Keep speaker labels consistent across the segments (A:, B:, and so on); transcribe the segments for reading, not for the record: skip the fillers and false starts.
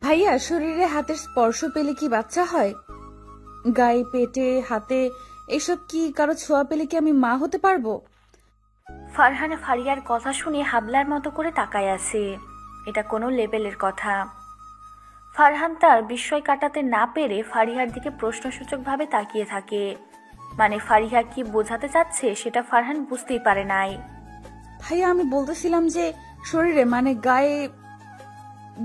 A: ভাইয়া, শরীরে হাতের স্পর্শ পেলে কি বাচ্চা হয়? গায়ে, পেটে, হাতে এসব কি কারো ছোঁয়া পেলে কি আমি মা হতে পারবো?
B: ফারহান ফারিয়ার কথা শুনে হাবলার মতো করে তাকায় আছে। এটা কোনো লেভেলের কথা। ফারহান তার বিস্ময় কাটাতে না পেরে ফারিহার দিকে প্রশ্নসূচকভাবে তাকিয়ে থাকে। মানে ফারিহা কি বোঝাতে চাচ্ছে সেটা ফারহান বুঝতেই পারে নাই।
A: ভাইয়া, আমি বলতেছিলাম যে শরীরে মানে গায়ে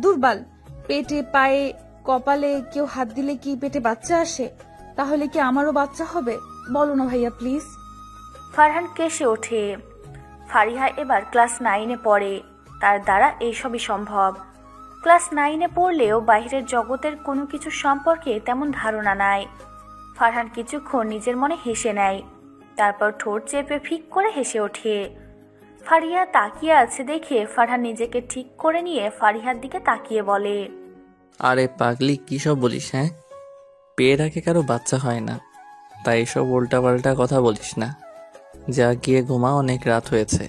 A: দুর্বল, পেটে, পায়ে, কপালে কেউ হাত দিলে কি পেটে বাচ্চা আসে? তাহলে কি আমারও বাচ্চা হবে? বলো না ভাইয়া, প্লিজ।
B: ফারহান কেসে ওঠে। ফারিহা এবার ক্লাস 9-এ পড়ে, তার দ্বারা এইসবই সম্ভব। ক্লাস 9-এ পড়লেও বাইরের জগতের কোনো কিছু সম্পর্কে তেমন ধারণা নাই। ফারহান কিছুক্ষণ নিজের মনে হেসে নেয়, তারপর ঠোঁট চেপে ফিক করে হেসে ওঠে। ফারিহা তাকিয়ে আছে দেখে ফারহান নিজেকে ঠিক করে নিয়ে ফারিহার দিকে তাকিয়ে বলে,
C: আরে পাগলি, কী সব বলিস? হ্যাঁ, পেয়ে রাখে কারো বাচ্চা হয় না, তাই এসব উল্টাপাল্টা কথা বলিস না। যা গিয়ে ঘুমা, অনেক রাত হয়েছে।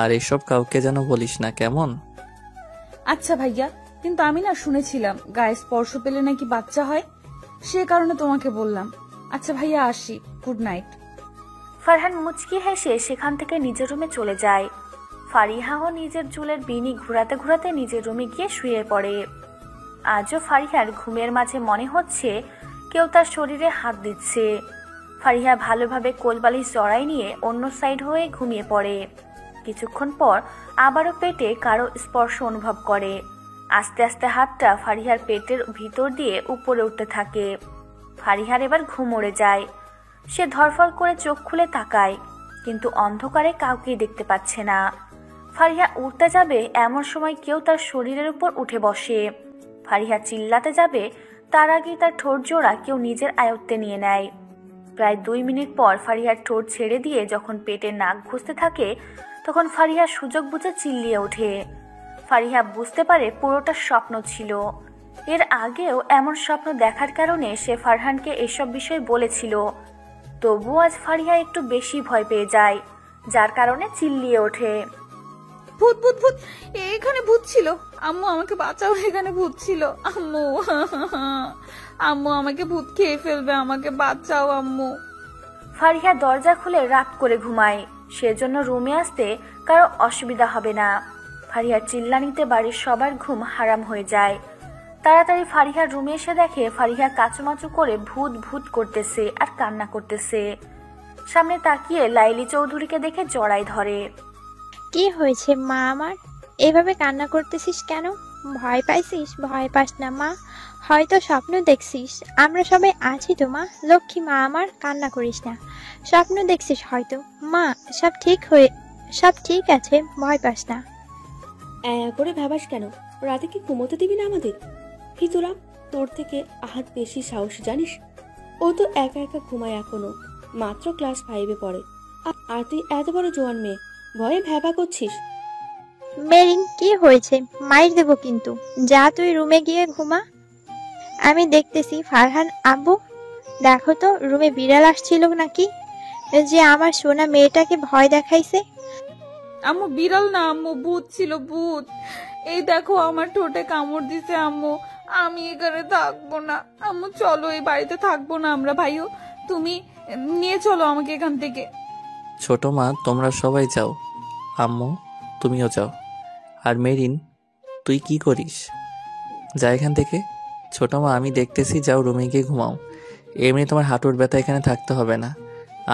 C: আর এসব কাউকে যেন বলিস না, কেমন?
A: আচ্ছা ভাইয়া, কিন্তু আমি না শুনেছিলাম গায়ে স্পর্শ পেলে নাকি বাচ্চা হয়, সে কারণে তোমাকে বললাম। আচ্ছা ভাইয়া, আসি, গুড নাইট।
B: ফারহান মুচকি হেসে সেখান থেকে নিজের রুমে চলে যায়। ফারিহাও নিজের চুলের বিনি ঘুরাতে ঘুরাতে নিজের রুমে গিয়ে শুয়ে পড়ে। আজও ফারিহার ঘুমের মাঝে মনে হচ্ছে কেউ তার শরীরে হাত দিচ্ছে। ফারিহা ভালোভাবে কোলবালিশ জড়াই নিয়ে অন্য সাইড হয়ে ঘুমিয়ে পড়ে। কিছুক্ষণ পর আবারও পেটে কারো স্পর্শ অনুভব করে। আস্তে আস্তে হাতটা ফারিহার পেটের ভিতর দিয়ে উপরে উঠতে থাকে। ফারিহার এবার ঘুম উড়ে যায়। সে ধরফর করে চোখ খুলে তাকায়, কিন্তু অন্ধকারে কাউকেই দেখতে পাচ্ছে না। ফারিহা উঠতে যাবে এমন সময় কেউ তার শরীরের উপর উঠে বসে। ফারিহা চিল্লাতে যাবে, তার আগেই তার ঠোঁট জোড়া কেউ নিজের আয়ত্তে নিয়ে নেয়। প্রায় 2 মিনিট পর ফারিহার ঠোঁট ছেড়ে দিয়ে যখন পেটে নাক ঘুষতে থাকে, তখন ফারিহা সুযোগ বুঝে চিল্লিয়ে ওঠে। ফারিহা বুঝতে পারে পুরোটা স্বপ্ন ছিল। এর আগেও এমন স্বপ্ন দেখার কারণে সে ফারহানকে এসব বিষয় বলেছিল। তবুও আজ ফারিহা একটু বেশি ভয় পেয়ে যায়, যার কারণে চিল্লিয়ে ওঠে,
A: ভূত ভূত ভূত, এখানে ভূত ছিল। আম্মু আমাকে বাঁচাও, এখানে ভূত ছিল। আম্মু, আম্মু আমাকে ভূত খেয়ে ফেলবে, আমাকে বাঁচাও আম্মু।
B: ফারিহা দরজা খুলে রাত করে ঘুমায়, সেজন্য রুমে আসতে কারো অসুবিধা হবে না। ফারিহার চিল্লানিতে বাড়ির সবার ঘুম হারাম হয়ে যায়। তাড়াতাড়ি ফারিহার রুমে এসে দেখে ফারিহা কাচুমাচু করে ভূত ভূত করতেছে আর কান্না করতেছে। সামনে তাকিয়ে লাইলি চৌধুরীকে দেখে জড়াই ধরে।
D: কি হয়েছে মা আমার? এভাবে কান্না করতেছিস কেন? ভয় পাইছিস? ভয় পাস না মা, হয়তো স্বপ্ন দেখছিস। আমরা সবাই আছি তো মা, লক্ষ্মী মা আমার, কান্না করিস না। স্বপ্ন দেখছিস হয়তো মা, সব ঠিক আছে, ভয় পাস না।
E: করে ভাবাস কেন? রাতে কি ঘুমোতে দিবি না আমাদের? ভিতরা, তোর থেকে আহাত বেশি সাহস জানিস? ও তো একা একা ঘুমায় এখনো, মাত্র ক্লাস 5-এ পড়ে। আর তুই এত বড় জোয়ান মেয়ে, ভয়ে ভ্যাবা করছিস।
D: মেরিন, কি হয়েছে? মাইর দেবো কিন্তু। যা তুই রুমে গিয়ে ঘুমা, আমি দেখতেছি। ফারহান আব্বু, দেখো তো রুমে বিড়াল আসছিল নাকি, যে আমার সোনা মেয়েটাকে ভয় দেখাইছে।
A: আম্মু, বিড়াল না আম্মু, ভূত ছিল, ভূত। এই দেখো, আমার ঠোঁটে কামড় দিছে আম্মু। আমি এখানে থাকবো না আম্মু, চলো, এই বাড়িতে থাকবো না আমরা। ভাইও, তুমি নিয়ে চলো আমাকে এখান থেকে।
C: ছোট মা, তোমরা সবাই যাও, আম্মু তুমিও যাও। আর মেরিন, তুই কি করিস? যা এখান থেকে। ছোট মা, আমি দেখতেছি, যাও রুমে গিয়ে ঘুমাও। এমনি তোমার হাঁটুর ব্যথা, এখানে থাকতে হবে না।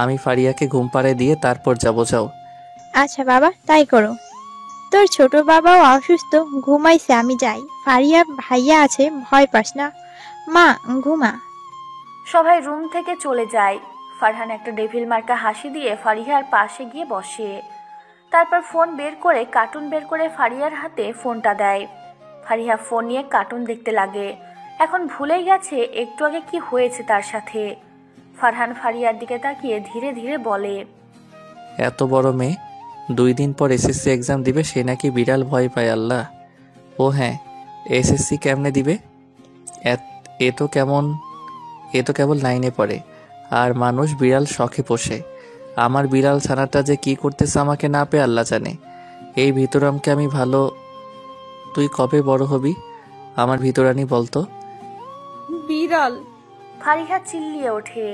C: আমি ফারিয়াকে ঘুম পাড়ে দিয়ে তারপর যাবো, যাও।
D: আচ্ছা বাবা, তাই করো। তোর ছোট বাবাও অসুস্থ, ঘুমাইছে, আমি যাই। ফারিয়া ভাইয়া আছে, ভয় পাস না মা, ঘুমা।
B: সবাই রুম থেকে চলে যায়। ফারহান একটা ডেভিল মার্কা হাসি দিয়ে ফারিহার পাশে গিয়ে বসে। তারপর ফোন বের করে কার্টুন বের করে ফারিয়ার হাতে ফোনটা দেয়। ফারিহা ফোন নিয়ে কার্টুন দেখতে লাগে। এখন ভুলেই গেছে একটু আগে কি হয়েছে তার সাথে। ফারহান ফারিয়ার দিকে তাকিয়ে ধীরে ধীরে বলে,
C: এত বড় মেয়ে 2 দিন পর এসএসসি এক্সাম দিবে, সে নাকি বিড়াল ভয় পায়। আল্লাহ! ও হ্যাঁ, এসএসসি কেমনে দিবে? এ তো কেবল 9-এ পড়ে, আর মানুষ বিড়াল শখে পোষে। আমার বিড়াল ছানাটা যে কি করতেছে আমাকে না পেয়ে আল্লাহ জানে। এই ভিতরামকে আমি ভালো। তুই কবে বড় হবি? আমার ভিতরানি বলতো।
A: বিড়াল।
B: ফারিহা চিল্লিয়ে ওঠে।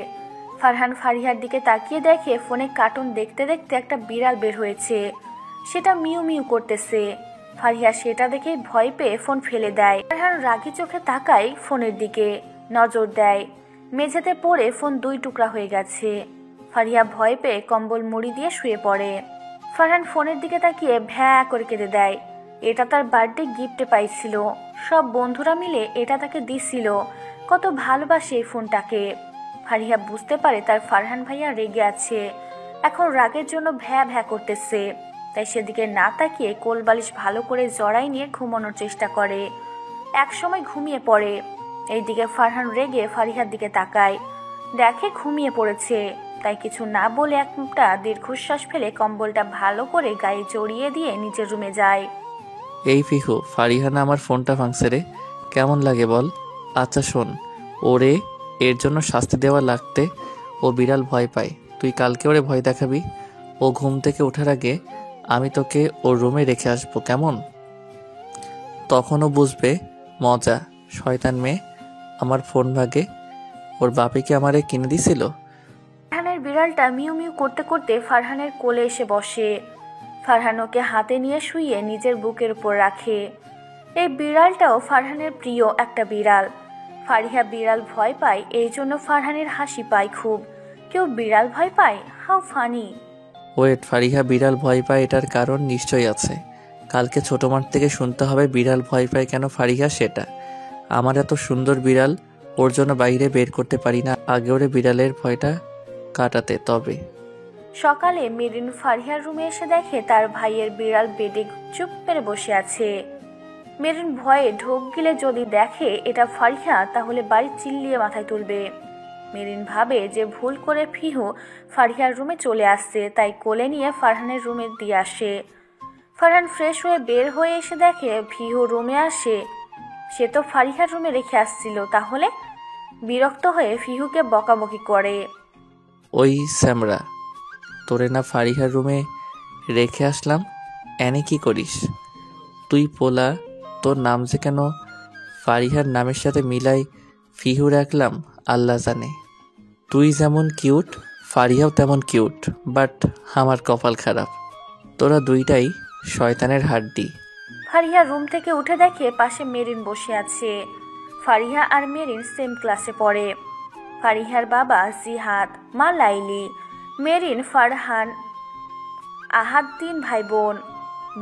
B: ফারহান ফারিহার দিকে তাকিয়ে দেখে ফোনে কার্টুন দেখতে দেখতে একটা বিড়াল বের হয়েছে, সেটা মিউ মিউ করতেছে। ফারিহা সেটা দেখে ভয় পেয়ে ফোন ফেলে দেয়। ফারহান রাগি চোখে তাকায় ফোনের দিকে, নজর দেয় মেঝেতে পড়ে ফোন 2 টুকরা হয়ে গেছে। ফারিহা ভয় পেয়ে কম্বল মুড়ি দিয়ে শুয়ে পড়ে। ফারহান ফোনের দিকে তাকিয়ে ভ্যা করে কেঁদে দেয়। এটা তার বার্থডে গিফটে পাইছিল, সব বন্ধুরা মিলে এটা তাকে দিছিল, কত ভালোবাসে এই ফোনটাকে। ফারিহা বুঝতে পারে তার ফারহান ভাইয়া রেগে আছে, এখন রাগের জন্য ভ্যা ভ্যা করতেছে। তাই সেদিকে না তাকিয়ে কোলবালিশ ভালো করে জড়াই নিয়ে ঘুমানোর চেষ্টা করে। একসময় ঘুমিয়ে পড়ে। এইদিকে ফারহান রেগে ফারিহার দিকে তাকায়, দেখে ঘুমিয়ে পড়েছে। তাই কিছু না বলে একটা দীর্ঘশ্বাস ফেলে কম্বলটা ভালো করে গায়ে জড়িয়ে দিয়ে নিচের রুমে যায়।
C: এই ফিহু, ফারিহানা আমার ফোনটা ভাঙছে রে, কেমন লাগে বল? আচ্ছা শোন, ওরে এর জন্য শাস্তি দেওয়া লাগতে ও বিড়াল ভয় পায়, তুই কালকে ওরে ভয় দেখাবি। ও ঘুম থেকে ওঠার আগে আমি তোকে ওর রুমে রেখে আসবো, কেমন? তখনও বুঝবে মজা। শয়তান মেয়ে, আমার ফোন ভাগে, ওর বাপে কি আমারে কিনে দিছিল?
B: ফারহানের বিড়ালটা মিউ মিউ করতে করতে ফারহানের কোলে এসে বসে। ফারহান ওকে হাতে নিয়ে শুইয়ে নিজের বুকের উপর রাখে। এই বিড়ালটাও ফারহানের প্রিয় একটা বিড়াল। ফারিহা বিড়াল ভয় পায়, এই জন্য ফারহানের হাসি পায় খুব। কেউ বিড়াল ভয় পায়? How funny.
C: ওয়েট, ফারিহা বিড়াল ভয় পায়, এটার কারণ নিশ্চয়ই আছে। কালকে ছোট মাঠ থেকে শুনতে হবে বিড়াল ভয় পায় কেন ফারিহা সেটা। আমার এত সুন্দর বিড়াল, ওর জন্য বাইরে বের করতে পারি না, আগে ওরে বিড়ালের ভয়টা কাটাতে তবে।
B: সকালে মেরিন ফারিহার রুমে এসে দেখে তার ভাইয়ের বিড়াল বেডে চুপ করে বসে আছে। মেরিন ভয়ে ঢোক গিলে যদি দেখে এটা ফারিহা, তাহলে বাড়ি চিল্লিয়ে মাথায় তুলবে। মেরিন ভাবে যে ভুল করে ফিহু ফারিহার রুমে চলে আসছে, তাই কোলে নিয়ে ফারহানের রুমে দিয়ে আসে। ফারহান ফ্রেশ হয়ে বের হয়ে এসে দেখে ফিহু রুমে আসে, সে তো ফারিহার রুমে রেখে আসছিল। তাহলে বিরক্ত হয়ে ফিহুকে বকাবকি করে।
C: ওই স্যামরা, তোরে না ফারিহার রুমে রেখে আসলাম, এনে কি করিস তুই পোলা? তোর নাম যে কেন ফারিহার নামের সাথে মিলাই ফিহু রাখলাম আল্লাহ জানে। তুই যেমন কিউট, ফারিহাও তেমন কিউট, বাট আমার কপাল খারাপ, তোরা দুইটাই শয়তানের হাড্ডি।
B: ফারিহা রুম থেকে উঠে দেখে পাশে মেরিন বসে আছে। ফারিহা আর মেরিন সেম ক্লাসে পড়ে। ফারিহার বাবা জিহাদ, মা লাইলি, মেরিন, ফারহান, আহাদ 3 ভাই বোন।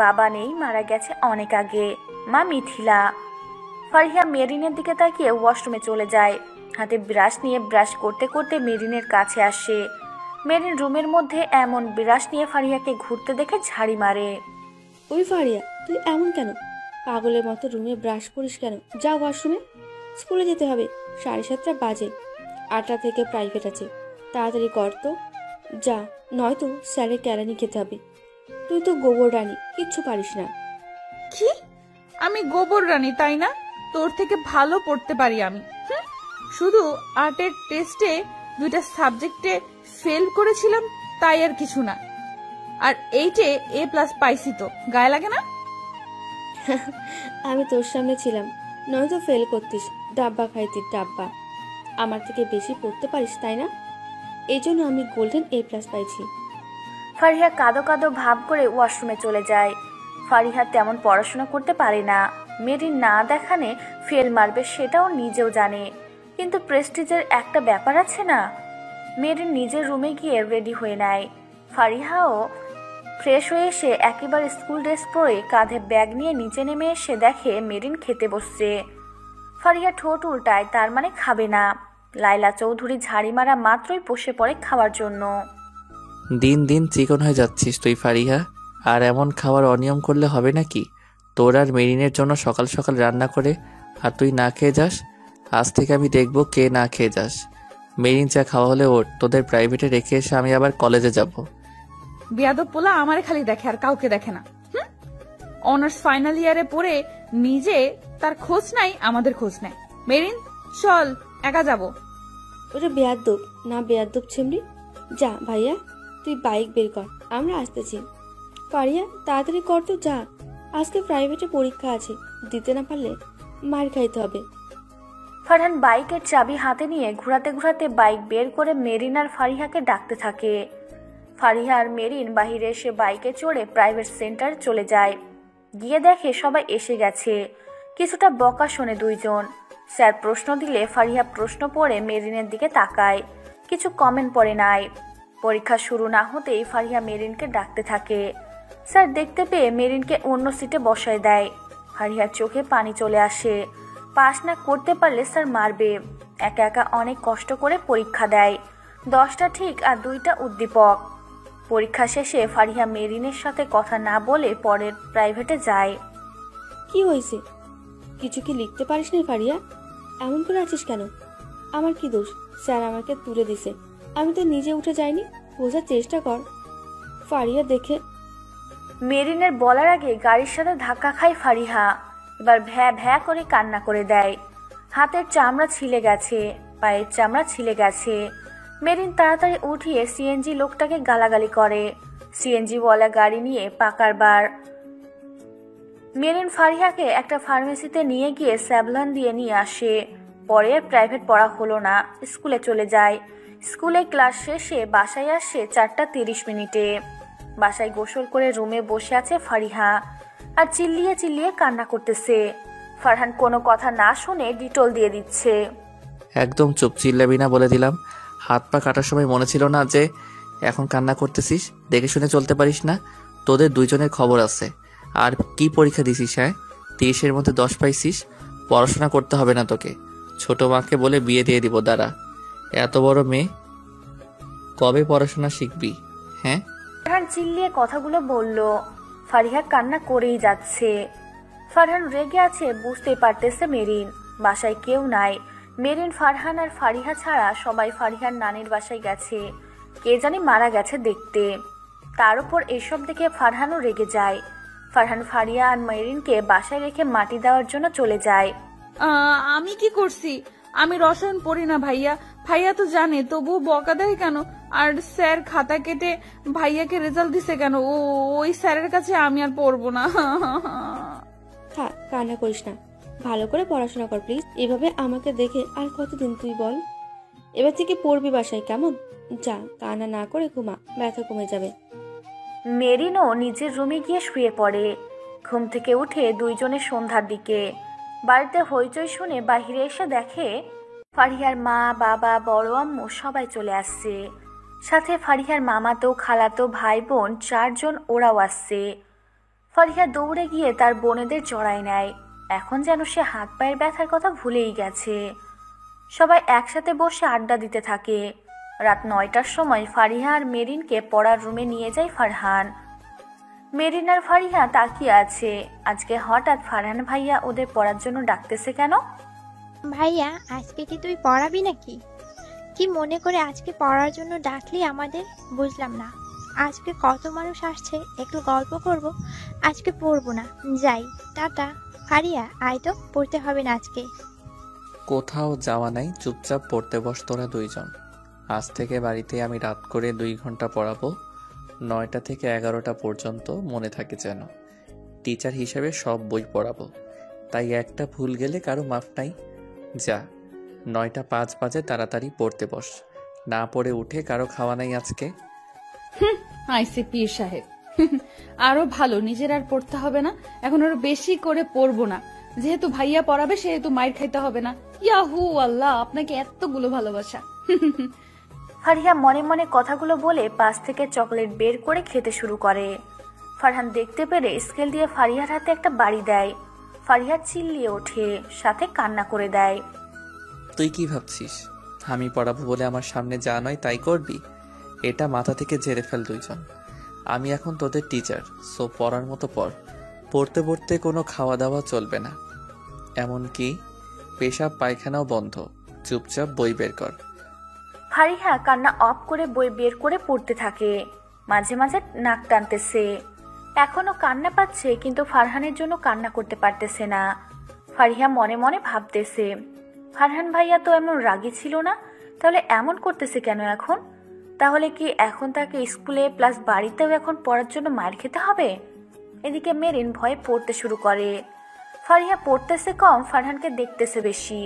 B: বাবা নেই, মারা গেছে অনেক আগে। মা মিথিলা। ফারিহা মেরিনের দিকে তাকিয়ে ওয়াশরুমে চলে যায়। হাতে ব্রাশ নিয়ে ব্রাশ করতে করতে মেরিনের কাছে আসে। মেরিন রুমের মধ্যে এমন ব্রাশ নিয়ে ফারিহাকে ঘুরতে দেখে ঝাড়ি মারে।
E: ওই ফারিয়া, তুই এমন কেন? পাগলের মতো রুমে ব্রাশ করিস কেন? যা ওয়াশরুমে, স্কুলে যেতে হবে, 7:30 বাজে, 8টা থেকে প্রাইভেট আছে, তাড়াতাড়ি কর তো, যা, নয়তো স্যারের কেরানি খেতে হবে। তুই তো গোবর রানী, কিচ্ছু পারিস না।
A: কি? আমি গোবর রানী তাই না? তোর থেকে ভালো পড়তে পারি আমি। শুধু আর্টের টেস্টে 2টা সাবজেক্টে ফেল করেছিলাম, তাই আর কিছু না। আর 8-এ A+ পাইছি তো, গায়ে লাগে না?
E: আমি তোর সামনে ছিলাম, নয়তো ফেল করতিস, ডাব্বা খাইতিস, ডাব্বা। আমার থেকে বেশি পড়তে পারিস তাই না? এই জন্য আমি গোল্ডেন A+ পাইছি।
B: ফারিহা কাঁদো কাঁদো ভাব করে ওয়াশরুমে চলে যায়। ফারিহা তেমন পড়াশোনা করতে পারে না। মেরিন না দেখানে ফেল মারবে সেটাও নিজেও জানে, কিন্তু প্রেস্টিজের একটা ব্যাপার আছে না। মেরিন নিজের রুমে গিয়ে রেডি হয়ে নেয়। ফারিহাও ফ্রেশ হয়ে এসে একেবারে স্কুল ড্রেস পরে কাঁধে ব্যাগ নিয়ে নিচে নেমে এসে দেখে মেরিন খেতে বসছে। ফারিহা ঠোঁট উল্টায়, তার মানে খাবে না। লাইলা চৌধুরী ঝাড়ি মারা মাত্রই বসে পড়ে খাওয়ার জন্য।
C: দিন দিন চিকন হয়ে যাচ্ছিস তুই ফারিহা, আর এমন খাওয়ার অনিয়ম করলে হবে নাকি? তোর আর মেরিনের জন্য সকাল সকাল রান্না করে আর তুই না খেয়ে যাস। আজ থেকে আমি দেখব কে না খেয়ে যাস। মেরিন চা খাওয়া হলে ওর, তোদের প্রাইভেটে রেখে এসে আমি আবার কলেজে যাব।
A: বিয়াদব পোলা আমারে খালি দেখে আর কাউকে দেখে না। অনার্স ফাইনাল ইয়ারে পড়ে নিজে তার খোঁজ নাই, আমাদের খোঁজ নাই। মেরিন চল, একা যাব।
E: ওটা বেয়াদ্দব না, বেয়াদ্দব ছেমড়ি। যা ভাইয়া, তুই বাইক বের কর, আমরা আসতেছি। ফারিয়া তাড়াতাড়ি কর তো, যা, আজকে প্রাইভেটে পরীক্ষা আছে, দিতে না পারলে মার খাইতে হবে।
B: ফারহান বাইকের চাবি হাতে নিয়ে ঘোরাতে ঘোরাতে বাইক বের করে মেরিন আর ফারিহাকে ডাকতে থাকে। ফারিহা আর মেরিন বাহিরে এসে বাইকে চড়ে প্রাইভেট সেন্টার চলে যায়। গিয়ে দেখে সবাই এসে গেছে। কিছুটা বকা শোনে দুইজন। স্যার প্রশ্ন দিলে ফারিহা প্রশ্ন পড়ে মেরিনের দিকে তাকায়, কিছু কমেন্ট পড়ে নাই। পরীক্ষা শুরু না হতেই ফারিহা মেরিনকে ডাকতে থাকে। স্যার দেখতে পেয়ে মেরিনকে অন্য সিটে বসায় দেয়। ফারিহার চোখে পানি চলে আসে। পাস না করতে পারলে স্যার মারবে। একা একা অনেক কষ্ট করে পরীক্ষা দেয়। 10টা ঠিক আর 2টা উদ্দীপক। পরীক্ষা শেষে ফারিহা মেরিনের সাথে কথা না বলে পরের প্রাইভেটে যায়।
E: কি হয়েছে? কিছু কি লিখতে পারিস না ফারিয়া? এমন করে আছিস কেন? আমার কি দোষ? স্যার আমাকে তুলে দিছে, আমি তো নিজে উঠে যাইনি। বোঝার চেষ্টা কর। ফারিয়া দেখে
B: মেরিনের বলার আগে গাড়ির সাথে ধাক্কা খায় ফারিহা। এবার ভ্যা ভ্যা করে কান্না করে দেয়। হাতের চামড়া ছিলে গেছে, পায়ের চামড়া ছিলে গেছে। মেরিন তাড়াতাড়ি উঠিয়ে সিএনজি লোকটাকে গালাগালি করে। সিএনজি ওয়ালা গাড়ি নিয়ে পাকার বার। মেরিন ফারিহাকে একটা ফার্মেসিতে নিয়ে গিয়ে স্যাভলন দিয়ে নিয়ে আসে। পরে প্রাইভেট পড়া হলো না, স্কুলে চলে যায়। স্কুলে ক্লাস শেষে বাসায় আসে 4:30 বাসায় গোসল করে রুমে বসে আছে ফারিহা আর চিল্লিয়ে চিল্লিয়ে কান্না করতেছে। ফারহান কোনো কথা না শুনে ডিটল দিয়ে দিচ্ছে।
C: একদম চুপ, চিল্লাবি না বলে দিলাম। হাত পা কাটার সময় মনে ছিল না যে এখন কান্না করতেছিস? দেখে শুনে চলতে পারিস না? তোদের দুইজনের খবর আছে। আর কি পরীক্ষা দিছিস? হ্যাঁ, 30-এর মধ্যে 10 পাইছিস। পড়াশোনা করতে হবে না তোকে। ছোট মাকে বলে বিয়ে দিয়ে দিব। দাঁড়া, এত বড় মেয়ে, কবে পড়াশোনা শিখবি? হ্যাঁ,
B: ফারহান চিল্লিয়ে কথাগুলো বলল। ফারিহা কান্না করেই যাচ্ছে। ফারহান রেগে আছে বুঝতেই পারতেছে মেরিন। বাসায় কেউ নাই। মেরিন, ফারহান আর ফারিহা ছাড়া সবাই ফারিহার নানির বাসায় গেছে। কে জানি মারা গেছে দেখতে। তার উপর এসব দেখে ফারহানও রেগে যায়। ফারহান ফারিয়া আর মেরিনকে বাসায় রেখে মাটি দেওয়ার জন্য চলে যায়।
A: আমি কি করছি? আমি রসায়ন পড়ি না ভাইয়া। ভাইয়া তো জানে, তবুও বকা দেয় কেন? আর স্যার খাতা কেটে ভাইয়াকে রেজাল্ট দিছে কেন? ওই স্যারের কাছে আমি আর পড়বো না।
E: থাক, কান্না করিস না। ভালো করে পড়াশোনা কর প্লিজ। এভাবে আমাকে দেখে আর কতদিন তুই বল? এবার থেকে পড়বি বাসায়, কেমন? যা, কান্না না করে ঘুমা, ব্যথা কমে যাবে।
B: মেরিনও নিজের রুমে গিয়ে শুয়ে পড়ে। ঘুম থেকে উঠে দুইজনে সন্ধ্যার দিকে। বাড়িতে হইচই শুনে বাহিরে এসে দেখে ফারিহার মা, বাবা, বড় আম্মু সবাই চলে আসছে। সাথে ফারিহার মামাতো, খালাতো, ভাই বোন 4 জন ওরাও আসছে। ফারিহা দৌড়ে গিয়ে তার বোনেদের জড়ায় নেয়। এখন যেন সে হাত পায়ের ব্যথার কথা ভুলেই গেছে। সবাই একসাথে বসে আড্ডা দিতে থাকে। রাত 9টার সময় ফারিহা আর মেরিনকে পড়ার রুমে নিয়ে যায় ফারহান। মেরিন আর ফারিহা তাকিয়ে আছে। আজকে হঠাৎ ফারহান ভাইয়া ওদের পড়ার জন্য ডাকতেছে কেন?
D: ভাইয়া, আজকে কি তুই পড়াবি নাকি? কি মনে করে আজকে পড়ার জন্য ডাকলি আমাদের? বুঝলাম না। আজকে কত মানুষ আসছে, একটু গল্প করব। আজকে পড়বো না, যাই। টাটা। ফারিয়া, আয় তো, পড়তে হবে না আজকে।
C: কোথাও যাওয়া নাই, চুপচাপ পড়তে বস তোরা দুইজন। আজ থেকে বাড়িতে আমি রাত করে 2 ঘন্টা পড়াবো, 9টা থেকে 11টা পর্যন্ত, মনে থাকে যেন। টিচার হিসেবে সব বই পড়াবো, তাই একটা ভুল গেলে কারো মাফ নাই। যা, 9টা 5 বাজে, তাড়াতাড়ি পড়তে বস। না পড়ে উঠে কারো খাওয়া নাই আজকে।
A: আইসে পীর সাহেব। আরো ভালো, নিজের আর পড়তে হবে না। এখন আরো বেশি করে পড়বো না। যেহেতু ভাইয়া পড়াবে সেহেতু মাইর খাইতে হবে না। ইয়াহু আল্লাহ, আপনাকে এতগুলো ভালোবাসা।
B: ফারিহা মনে মনে কথাগুলো বলে পাশ থেকে চকলেট বের করে খেতে শুরু করে। ফারহান দেখতে পেরে স্কেল দিয়ে ফারিহার হাতে একটা বাড়ি দেয়। ফারিহা চিল্লিয়ে ওঠে, সাথে কান্না করে দেয়।
C: তুই কি ভাবছিস আমি পড়াবো বলে আমার সামনে যা নয় তাই করবি? এটা মাথা থেকে ঝেড়ে ফেল দুইজন। আমি এখন তোদের টিচার, সো পড়ার মতো পড়। পড়তে পড়তে কোনো খাওয়া দাওয়া চলবে না, এমনকি পেশাব পায়খানাও বন্ধ। চুপচাপ বই বের কর।
B: ফারিহা কান্না অফ করে বই বের করে পড়তে থাকে। মাঝে মাঝে নাক টানতেছে। এখনো কান্না পাচ্ছে, কিন্তু ফারহানের জন্য কান্না করতে পারতেছে না। ফারিহা মনে মনে ভাবতেছে, ফারহান ভাইয়া তো এমন রাগী ছিল না, তাহলে এমন করতেছে কেন এখন? তাহলে কি এখন তাকে স্কুলে প্লাস বাড়িতেও এখন পড়ার জন্য মার খেতে হবে? এদিকে মেরিন ভয়ে পড়তে শুরু করে। ফারিহা পড়তেছে কম, ফারহানকে দেখতেছে বেশি।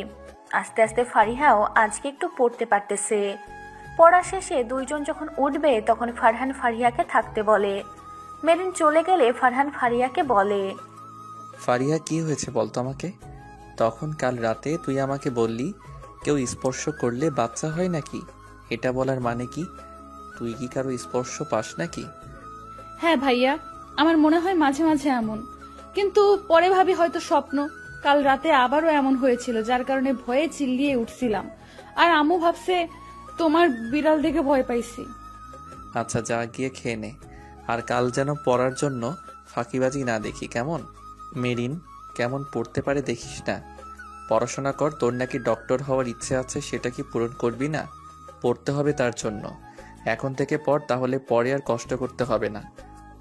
B: আস্তে আস্তে ফারিহাও আজকে একটু পড়তে পারতেছে। পড়া শেষে দুইজন যখন উঠবে তখন ফারহান ফারিহাকে থাকতে বলে। মেরিন চলে গেলে ফারহান ফারিহাকে বলে,
C: ফারিহা কি হয়েছে বলতো আমাকে? তখন কাল রাতে তুই আমাকে বললি কেউ স্পর্শ করলে বাচ্চা হয় নাকি? এটা বলার মানে কি? তুই কি কারো স্পর্শ পাস নাকি?
A: হ্যাঁ ভাইয়া, আমার মনে হয় মাঝে মাঝে এমন, কিন্তু পরে ভাবি হয়তো স্বপ্ন। কাল রাতে আবারও এমন হয়েছিল, যার কারণে ভয়ে চিল্লিয়ে উঠছিলাম। আর আম্মু ভাবছে তোমার বিড়াল দেখে ভয় পাইছি।
C: আচ্ছা যা গিয়ে খেয়ে নে, আর কাল যেন পড়ার জন্য ফাঁকিবাজি না দেখি, কেমন? মেরিন কেমন পড়তে পারে দেখিস না। পড়াশোনা কর, তোর নাকি ডক্টর হওয়ার ইচ্ছে আছে, সেটা কি পূরণ করবি না? পড়তে হবে তার জন্য। এখন থেকে পড়, তাহলে পরে আর কষ্ট করতে হবে না।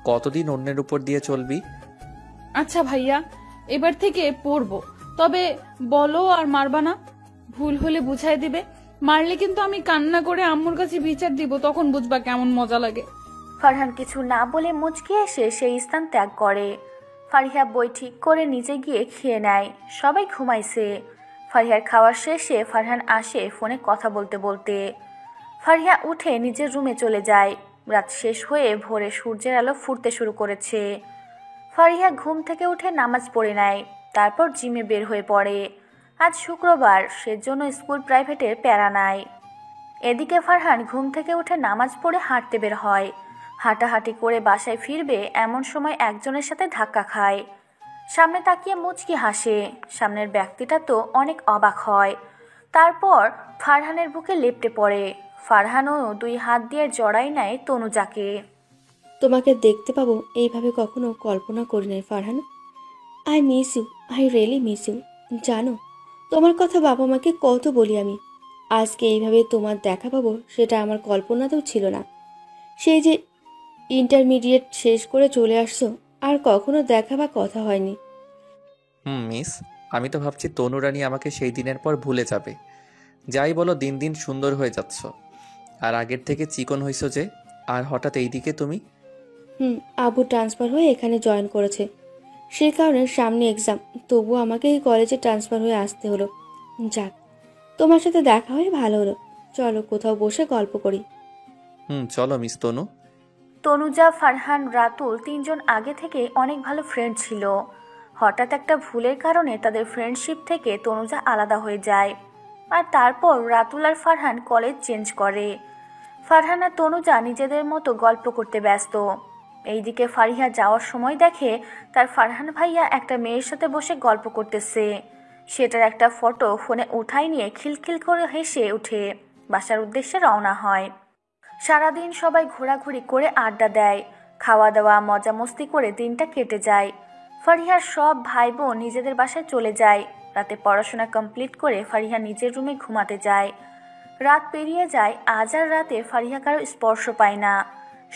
C: কতদিন অন্যের উপর দিয়ে চলবি?
A: আচ্ছা ভাইয়া, এবার থেকে পড়বো, তবে বলো আর মারবা না। ভুল হলে বুঝাই দিবে, মারলে কিন্তু আমি কান্না করে আম্মুর কাছে বিচার দিব, তখন বুঝবা কেমন মজা লাগে।
B: ফারহান কিছু না বলে মুচকি এসে সেই স্থান ত্যাগ করে। ফারিহা বই ঠিক করে নিচে গিয়ে খেয়ে নেয়। সবাই ঘুমাইছে। ফারিহার খাওয়ার শেষে ফারহান আসে ফোনে কথা বলতে বলতে। ফারিহা উঠে নিজের রুমে চলে যায়। রাত শেষ হয়ে ভোরে সূর্যের আলো ফুটতে শুরু করেছে। ফারিহা ঘুম থেকে উঠে নামাজ পড়ে নেয়, তারপর জিমে বের হয়ে পড়ে। আজ শুক্রবার, সেজন্য স্কুল প্রাইভেটের প্যারা নাই। এদিকে ফারহান ঘুম থেকে উঠে নামাজ পড়ে হাঁটতে বের হয়। হাঁটাহাঁটি করে বাসায় ফিরবে এমন সময় একজনের সাথে ধাক্কা খায়। সামনে তাকিয়ে মুচকি হাসে। সামনের ব্যক্তিটা তো অনেক অবাক হয়। তারপর ফারহানের বুকে লেপ্টে পড়ে। ফারহানও দুই হাত দিয়ে জড়াই নেয় তনুজাকে।
E: তোমাকে দেখতে পাবো এইভাবে কখনো কল্পনা করি নাই Farhan. I miss you, I really miss you. জানো, তোমার কথা বাবা মাকে কত বলি আমি। আজকে এইভাবে তোমার দেখা পাবো সেটা আমার কল্পনাতেও ছিল না। সেই যে ইন্টারমিডিয়েট শেষ করে চলে আসছো, আর কখনো দেখা বা কথা হয়নি।
C: মিস, আমি তো ভাবছি তনুরানী আমাকে সেই দিনের পর ভুলে যাবে। যাই বলো, দিন দিন সুন্দর হয়ে যাচ্ছ, আর আগের থেকে চিকন হইছো যে। আর হঠাৎ এইদিকে তুমি?
E: আবু ট্রান্সফার হয়ে এখানে জয়েন করেছে, সেই কারণে সামনে এক্সাম, তবুও আমাকে এই কলেজে ট্রান্সফার হয়ে আসতে হলো। যাক, তোমার সাথে দেখা হয়ে ভালো হলো। চলো কোথাও বসে গল্প করি।
C: চলো মিস তনু।
B: তনুজা, ফারহান, রাতুল তিনজন আগে থেকে অনেক ভালো ফ্রেন্ড ছিল। হঠাৎ একটা ভুলের কারণে তাদের ফ্রেন্ডশিপ থেকে তনুজা আলাদা হয়ে যায়। আর তারপর রাতুল আর ফারহান কলেজ চেঞ্জ করে। ফারহান আর তনুজা নিজেদের মতো গল্প করতে ব্যস্ত। এইদিকে ফারিহা যাওয়ার সময় দেখে তার ফারহান ভাইয়া একটা মেয়ের সাথে বসে গল্প করতেছে। সেটার একটা ফটো ফোনে উঠাই নিয়ে খিলখিল করে হেসে উঠে বাসার উদ্দেশ্যে রওনা হয়। সারাদিন সবাই ঘোরাঘুরি করে আড্ডা দেয়, খাওয়া দাওয়া মজা মস্তি করে দিনটা কেটে যায়। ফারিহার সব ভাই বোন নিজেদের বাসায় চলে যায়। রাতে পড়াশোনা কমপ্লিট করে ফারিহা নিজের রুমে ঘুমাতে যায়। রাত পেরিয়ে যায়, আজ আর রাতে ফারিহা কারো স্পর্শ পায় না।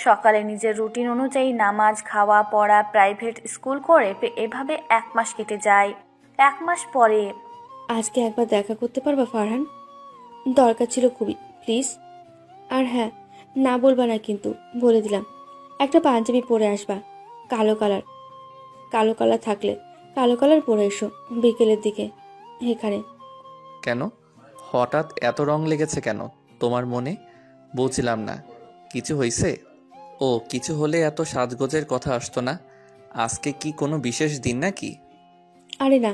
B: সকালে নিজের রুটিন অনুযায়ী নামাজ, খাওয়া, পড়া, প্রাইভেট স্কুল করে এভাবে 1 মাস কেটে যায়। 1 মাস পরে
E: আজকে একবার দেখা করতে পারবা ফারহান? দরকার ছিল খুবই, প্লিজ। আর হ্যাঁ, না বলবা না কিন্তু, বলে দিলাম। একটা পাঞ্জাবি পরে আসবা, কালো কালার। কালো কালার থাকলে কালো কালার পরে এসো বিকেলের দিকে এখানে।
C: কেন হঠাৎ এত রং লেগেছে কেন তোমার মনে? বুঝলাম না, কিছু হয়েছে? ও কিছু হলে এত সাজগোজের কথা আসতো না। আজকে কি কোনো বিশেষ দিন নাকি?
E: আরে না,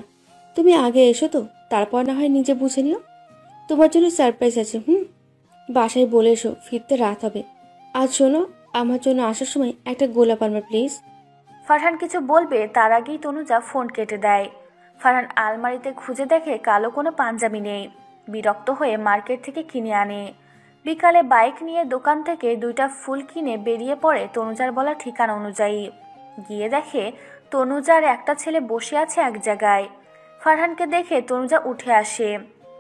E: তুমি আগে এসো তো, তারপর না হয় নিজে বুঝে নিও। তোমার জন্য সারপ্রাইজ আছে। বাসায় বলে এসো, ফিরতে রাত হবে। আজ শোনো, আমার জন্য আসার সময় একটা গোলাপ আনবা প্লিজ।
B: ফারহান কিছু বলবে তার আগেই তনুজা ফোন কেটে দেয়। ফারহান আলমারিতে খুঁজে দেখে কালো কোনো পাঞ্জাবি নেই। বিরক্ত হয়ে মার্কেট থেকে কিনে আনে। বিকালে বাইক নিয়ে দোকান থেকে 2টা ফুল কিনে বেরিয়ে পড়ে তনুজার বলা ঠিকানা অনুযায়ী। গিয়ে দেখে তনুজার একটা ছেলে বসে আছে এক জায়গায়। ফারহানকে দেখে তনুজা উঠে আসে।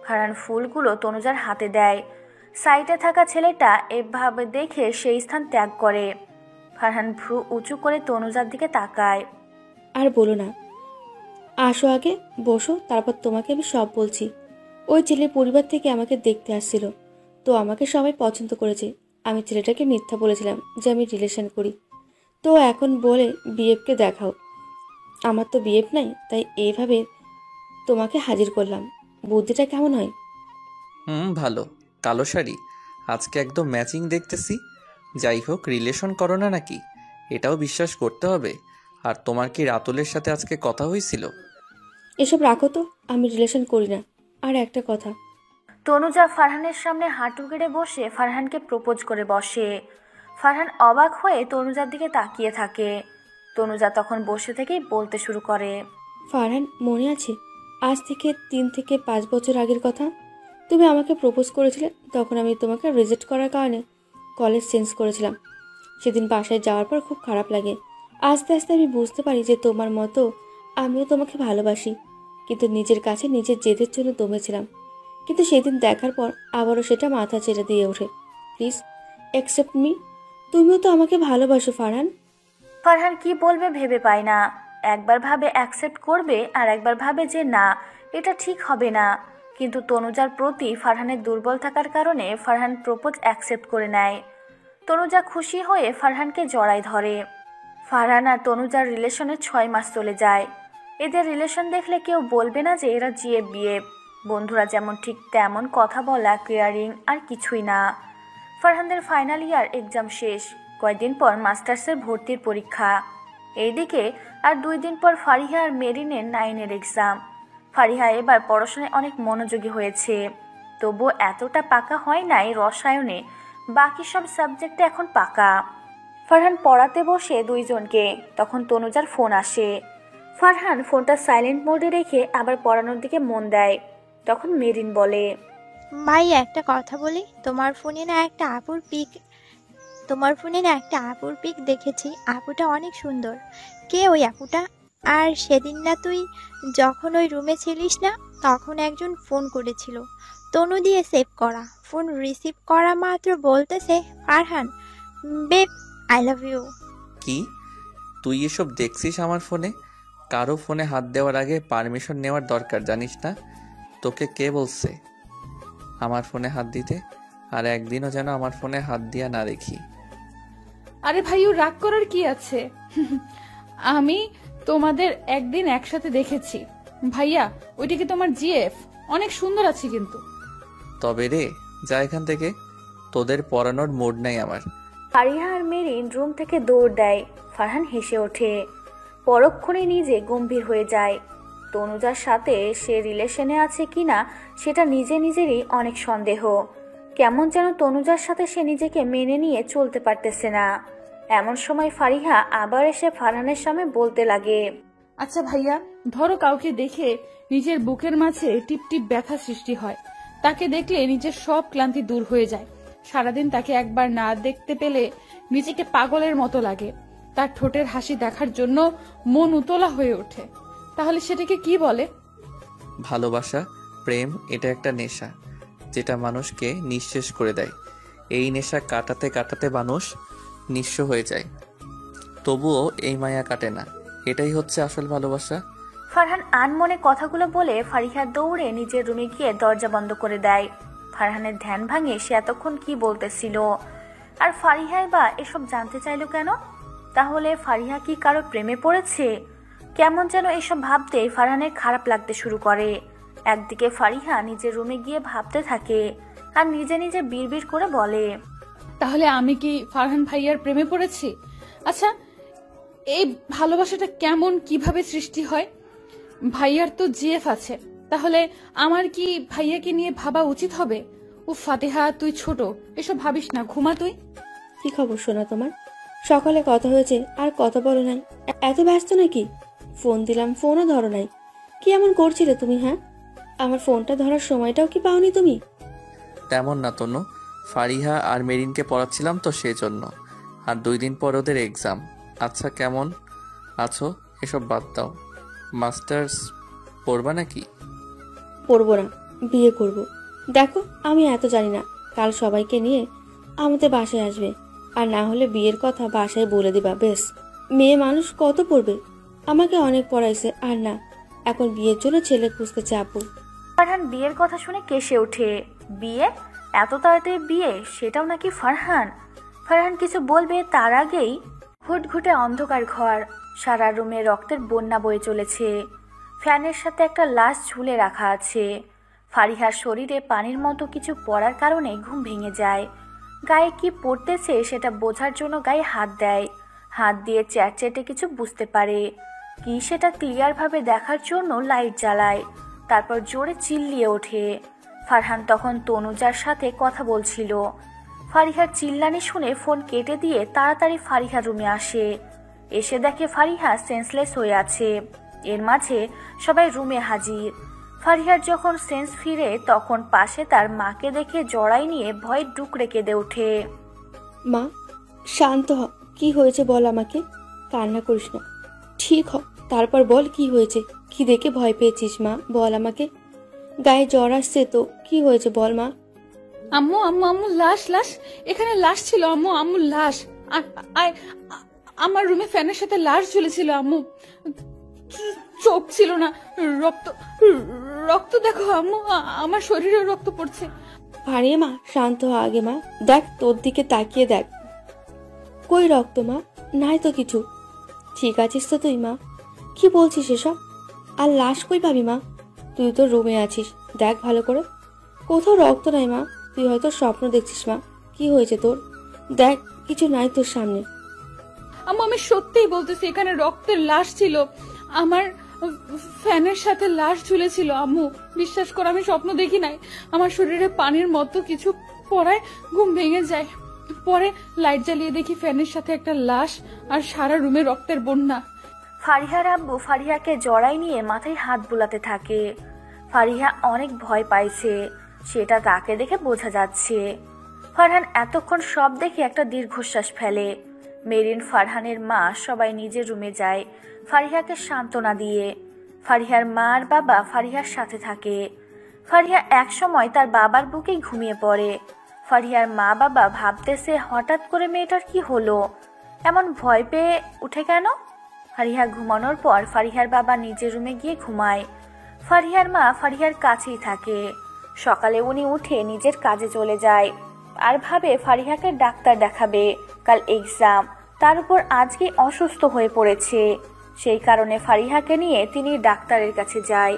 B: ফারহান ফুলগুলো তনুজার হাতে দেয়। সাইডে থাকা ছেলেটা এভাবে দেখে সেই স্থান ত্যাগ করে। ফারহান ভ্রু উঁচু করে তনুজার দিকে তাকায়।
E: আর বলো না, আসো আগে বসো, তারপর তোমাকে আমি সব বলছি। ওই ছেলের পরিবার থেকে আমাকে দেখতে আসছিল, তো আমাকে সবাই পছন্দ করেছে। আমি ছেলেটাকে মিথ্যা বলেছিলাম যে আমি রিলেশন করি, তো এখন বলে বিএফকে দেখাও। আমার তো বিএফ নাই, তাই এইভাবে তোমাকে হাজির করলাম। বুদ্ধিটা কেমন হয়?
C: ভালো। কালো শাড়ি আজকে একদম ম্যাচিং দেখতেছি। যাই হোক, রিলেশন করো না নাকি? এটাও বিশ্বাস করতে হবে। আর তোমার কি রাতুলের সাথে আজকে কথা হয়েছিল?
E: এসব রাখো তো, আমি রিলেশন করি না। আর একটা কথা,
B: তনুজা ফারহানের সামনে হাঁটু গেড়ে বসে ফারহানকে প্রপোজ করে বসে। ফারহান অবাক হয়ে তনুজার দিকে তাকিয়ে থাকে। তনুজা তখন বসে থেকেই বলতে শুরু করে।
E: ফারহান, মনে আছে আজ থেকে 3 থেকে 5 বছর আগের কথা? তুমি আমাকে প্রপোজ করেছিলে, তখন আমি তোমাকে রিজেক্ট করার কারণে কলেজ চেঞ্জ করেছিলাম। সেদিন বাসায় যাওয়ার পর খুব খারাপ লাগে। আস্তে আস্তে আমি বুঝতে পারি যে তোমার মতো আমিও তোমাকে ভালোবাসি, কিন্তু নিজের কাছে নিজের জেদের জন্য দমেছিলাম। কিন্তু সেদিন দেখার পর আবারও সেটা মাথা চেড়ে দিয়ে ওঠে। Please accept me. তুমিও তো আমাকে ভালোবাসো ফারহান।
B: ফারহান কি বলবে ভেবে পায় না। একবার ভাবে অ্যাকসেপ্ট করবে, আর একবার ভাবে যে না, এটা ঠিক হবে না। কিন্তু তনুজার প্রতি ফারহানের দুর্বল থাকার কারণে ফারহান প্রপোজ অ্যাকসেপ্ট করে নেয়। তনুজা খুশি হয়ে ফারহানকে জড়ায় ধরে। ফারহান আর তনুজার রিলেশনে 6 মাস চলে যায়। এদের রিলেশন দেখলে কেউ বলবে না যে এরা জিএফ বিএফ। বন্ধুরা যেমন ঠিক তেমন, কথা বলা, কেয়ারিং আর কিছুই না। ফারহানদের ফাইনাল ইয়ার এক্সাম শেষ। কয়েকদিন পর মাস্টার্সের ভর্তির পরীক্ষা। এইদিকে আর 2 দিন পর ফারিহা আর মেরিনের 9-এর এক্সাম। ফারিহা এবার পড়াশোনায় অনেক মনোযোগী হয়েছে, তবুও এতটা পাকা হয় নাই রসায়নে। বাকি সব সাবজেক্টে এখন পাকা। ফারহান পড়াতে বসে 2 জনকে, তখন তনুজার ফোন আসে। ফারহান ফোনটা সাইলেন্ট মোডে রেখে আবার পড়ানোর দিকে মন দেয়। তখন মেরিন বলে,
D: ভাই একটা কথা বলি, তোমার ফোনে না একটা আপুর পিক দেখেছি। আপুটা অনেক সুন্দর। কে ওই আপুটা? আর সেদিন না তুই যখন ওই রুমে ছিলিস না, তখন একজন ফোন করেছিল, তনু দিয়ে সেভ করা। ফোন রিসিভ করা মাত্র বলতেছে, Farhan babe I love you.
C: কি তুই এসব দেখছিস আমার ফোনে? কারো ফোনে হাত দেওয়ার আগে পারমিশন নেওয়ার দরকার, জানিস না? তোকে কে বলছে আমার ফোনে হাত দিতে? আর একদিনও যেন আমার ফোনে হাত দিয়া না দেখি।
A: আরে ভাইও, রাগ করার কি আছে? আমি তোমাদের একদিন একসাথে দেখেছি। ভাইয়া, ওইটা কি তোমার জিএফ? অনেক সুন্দর আছে কিন্তু।
C: তবে রে, যা এখান থেকে, তোদের পড়ানোর মুড নাই আমার।
B: ফারিহা আর মেরিন রুম থেকে দৌড় দেয়। ফারহান হেসে ওঠে। পরক্ষণে নিজে গম্ভীর হয়ে যায়। তনুজার সাথে সে রিলেশনে আছে কিনা সেটা নিজেরই অনেক সন্দেহ। কেমন যেন তনুজার সাথে সে নিজেকে মেনে নিয়ে চলতে পারতেছে না। এমন সময় ফারিহা আবার এসে ফারহানের সামনে বলতে লাগে,
A: আচ্ছা ভাইয়া, ধরো কাউকে দেখে নিজের বুকের মাঝে টিপ টিপ ব্যথা সৃষ্টি হয়। তাকে দেখলে নিজের সব ক্লান্তি দূর হয়ে যায়। সারাদিন তাকে একবার না দেখতে পেলে নিজেকে পাগলের মতো লাগে। তার ঠোঁটের হাসি দেখার জন্য মন উতলা হয়ে ওঠে। তাহলে সেটাকে কি বলে?
C: ভালোবাসা, প্রেম, এটা একটা নেশা যেটা মানুষকে নিঃশেষ করে দেয়। এই নেশা কাটাতে কাটাতে মানুষ নিঃস্ব হয়ে যায়, তবুও এই মায়া কাটে না। এটাই হচ্ছে আসল ভালোবাসা।
B: ফারহান আনমনে কথাগুলো বলে ফারিহা দৌড়ে নিজের রুমে গিয়ে দরজা বন্ধ করে দেয়। ফারহানের ধ্যান ভাঙে সে এতক্ষণ কি বলতেছিল। আর ফারিহাই বা এসব জানতে চাইলো কেন? তাহলে ফারিহা কি কারো প্রেমে পড়েছে? কেমন যেন এসব ভাবতে ফারহানের খারাপ লাগতে শুরু করে। একদিকে ফারিহা নিজের রুমে গিয়ে ভাবতে থাকে, আর নিজে নিজে বিড়বিড় করে বলে,
A: তাহলে আমি কি ফারহান ভাইয়ার প্রেমে পড়েছি? আচ্ছা, এই ভালোবাসাটা কেমন, কিভাবে সৃষ্টি হয়? ভাইয়ার তো জিএফ আছে, তাহলে আমার কি ভাইয়াকে নিয়ে ভাবা উচিত হবে? ফাতিহা, তুই ছোট, এসব ভাবিস না, ঘুমা তুই।
E: কি খবর শোনা তোমার? সকালে কথা হয়েছে আর কথা বলো নাই। এত ব্যস্ত নাকি? ফোন দিলাম, ফোনও ধরো নাই। কি এমন করছিলে তুমি? হ্যাঁ, আমার ফোনটা ধরার সময়টাও কি পাওনি তুমি?
C: তেমন না তনু, ফারিহা আর মেরিনকে পড়াচ্ছিলাম তো সেই জন্য। আর 2 দিন পর ওদের এক্সাম। আচ্ছা, কেমন আছো? এসব বাদ দাও। মাস্টার্স পড়বা নাকি?
E: পড়বো না, বিয়ে করব। দেখো, আমি এত জানি না। কাল সবাইকে নিয়ে আমাদের বাসায় আসবে, আর না হলে বিয়ের কথা বাসায় বলে দিবা। বেশ, মেয়ে মানুষ কত পড়বে? আমাকে অনেক পড়াইছে, আর না, এখন বিয়ের জন্য ছেলে খুঁজতেছে আপু।
B: ফারহান বিয়ের কথা শুনে কেসে ওঠে। বিয়ে? এত তাড়াতাড়ি বিয়ে? সেটাও নাকি ফারহান? ফারহান কিছু বলবে তার আগেই ঘুটঘুটে অন্ধকার ঘর। সারা রুমে রক্তের বন্যা বয়ে চলেছে। ফ্যানের সাথে একটা লাশ ঝুলে রাখা আছে। ফারিহার শরীরে পানির মতো কিছু পড়ার কারণে ঘুম ভেঙে যায়। গায়ে কি পড়তেছে সেটা বোঝার জন্য গায়ে হাত দেয়। হাত দিয়ে চ্যাটচ্যাটে কিছু বুঝতে পারে কি সেটা ক্লিয়ারভাবে দেখার জন্য লাইট জ্বালায়। তারপর জোরে চিল্লিয়ে ওঠে। ফারহান তখন তনুজার সাথে কথা বলছিল। ফারিহার চিল্লানি শুনে ফোন কেটে দিয়ে তাড়াতাড়ি ফারিহার রুমে আসে। এসে দেখে ফারিহা সেন্সলেস হয়ে আছে। এর মাঝে সবাই রুমে হাজির। ফারিহার যখন সেন্স ফিরে তখন পাশে তার মাকে দেখে জড়াই নিয়ে ভয়ে ডুকরে কেঁদে ওঠে।
E: মা, শান্ত হ। কি হয়েছে বল আমাকে। কান্না করিস না, ঠিক হ। তারপর বল কি হয়েছে, কি দেখে ভয় পেয়েছিস মা, বল আমাকে। গায়ে জ্বর আসছে তো, কি হয়েছে বল মা।
A: আম্মু আম্মু আম্মু লাশ লাশ, এখানে লাশ ছিল আম্মু, আম্মু লাশ। আমার রুমে ফ্যানের সাথে লাশ ঝুলেছিল আম্মু। চোখ ছিল না, রক্ত রক্ত দেখো আম্মু, আমার শরীরে রক্ত পড়ছে।
E: ফারিয়া মা, শান্ত হ আগে মা। দেখ তোর দিকে তাকিয়ে দেখ, কই রক্ত মা? নাই তো কিছু। ঠিক আছিস তো তুই মা? কি বলছিস এসব? আর লাশ কই পাবি মা? তুই তো রুমে আছিস, দেখ ভালো করে। কোথাও রক্ত নাই মা, তুই হয়তো স্বপ্ন দেখছিস মা। কি হয়েছে তোর? দেখ কিছু নাই তোর সামনে।
A: আম্মু আমি সত্যিই বলতেছি, এখানে রক্তের লাশ ছিল। আমার ফ্যানের সাথে লাশ ঝুলেছিল আম্মু। বিশ্বাস কর, আমি স্বপ্ন দেখি নাই। আমার শরীরে পানির মতো কিছু পড়ায় ঘুম ভেঙে যায়। পরে লাইট জ্বালিয়ে দেখি ফ্যানের সাথে একটা লাশ, আর সারা রুমে রক্তের বন্যা।
B: ফারিহার আব্বু ফারিহাকে জড়াই নিয়ে মাথায় হাত বুলাতে থাকে। ফারিহা অনেক ভয় পাইছে, সেটা তাকে দেখে বোঝা যাচ্ছে। ফারহান এতক্ষণ সব দেখে একটা দীর্ঘশ্বাস ফেলে। মেরিন, ফারহানের মা সবাই নিজের রুমে যায় ফারিহাকে সান্ত্বনা দিয়ে। ফারিহার মা আর বাবা ফারিহার সাথে থাকে। ফারিহা একসময় তার বাবার বুকেই ঘুমিয়ে পড়ে। ফারিহার মা বাবা ভাবতেছে হঠাৎ করে মেয়েটার কি হলো, এমন ভয় পেয়ে উঠে কেন। ফারিহা ঘুমানোর পর ফারিহার বাবা নিজের রুমে গিয়ে ঘুমায়। ফারিহার মা ফারিহার কাছেই থাকে। সকালে উনি উঠে নিজের কাজে চলে যায় আর ভাবে ফারিহাকে ডাক্তার দেখাবে। কাল এক্সাম, তার উপর আজকে অসুস্থ হয়ে পড়েছে। সেই কারণে ফারিহাকে নিয়ে তিনি ডাক্তারের কাছে যায়।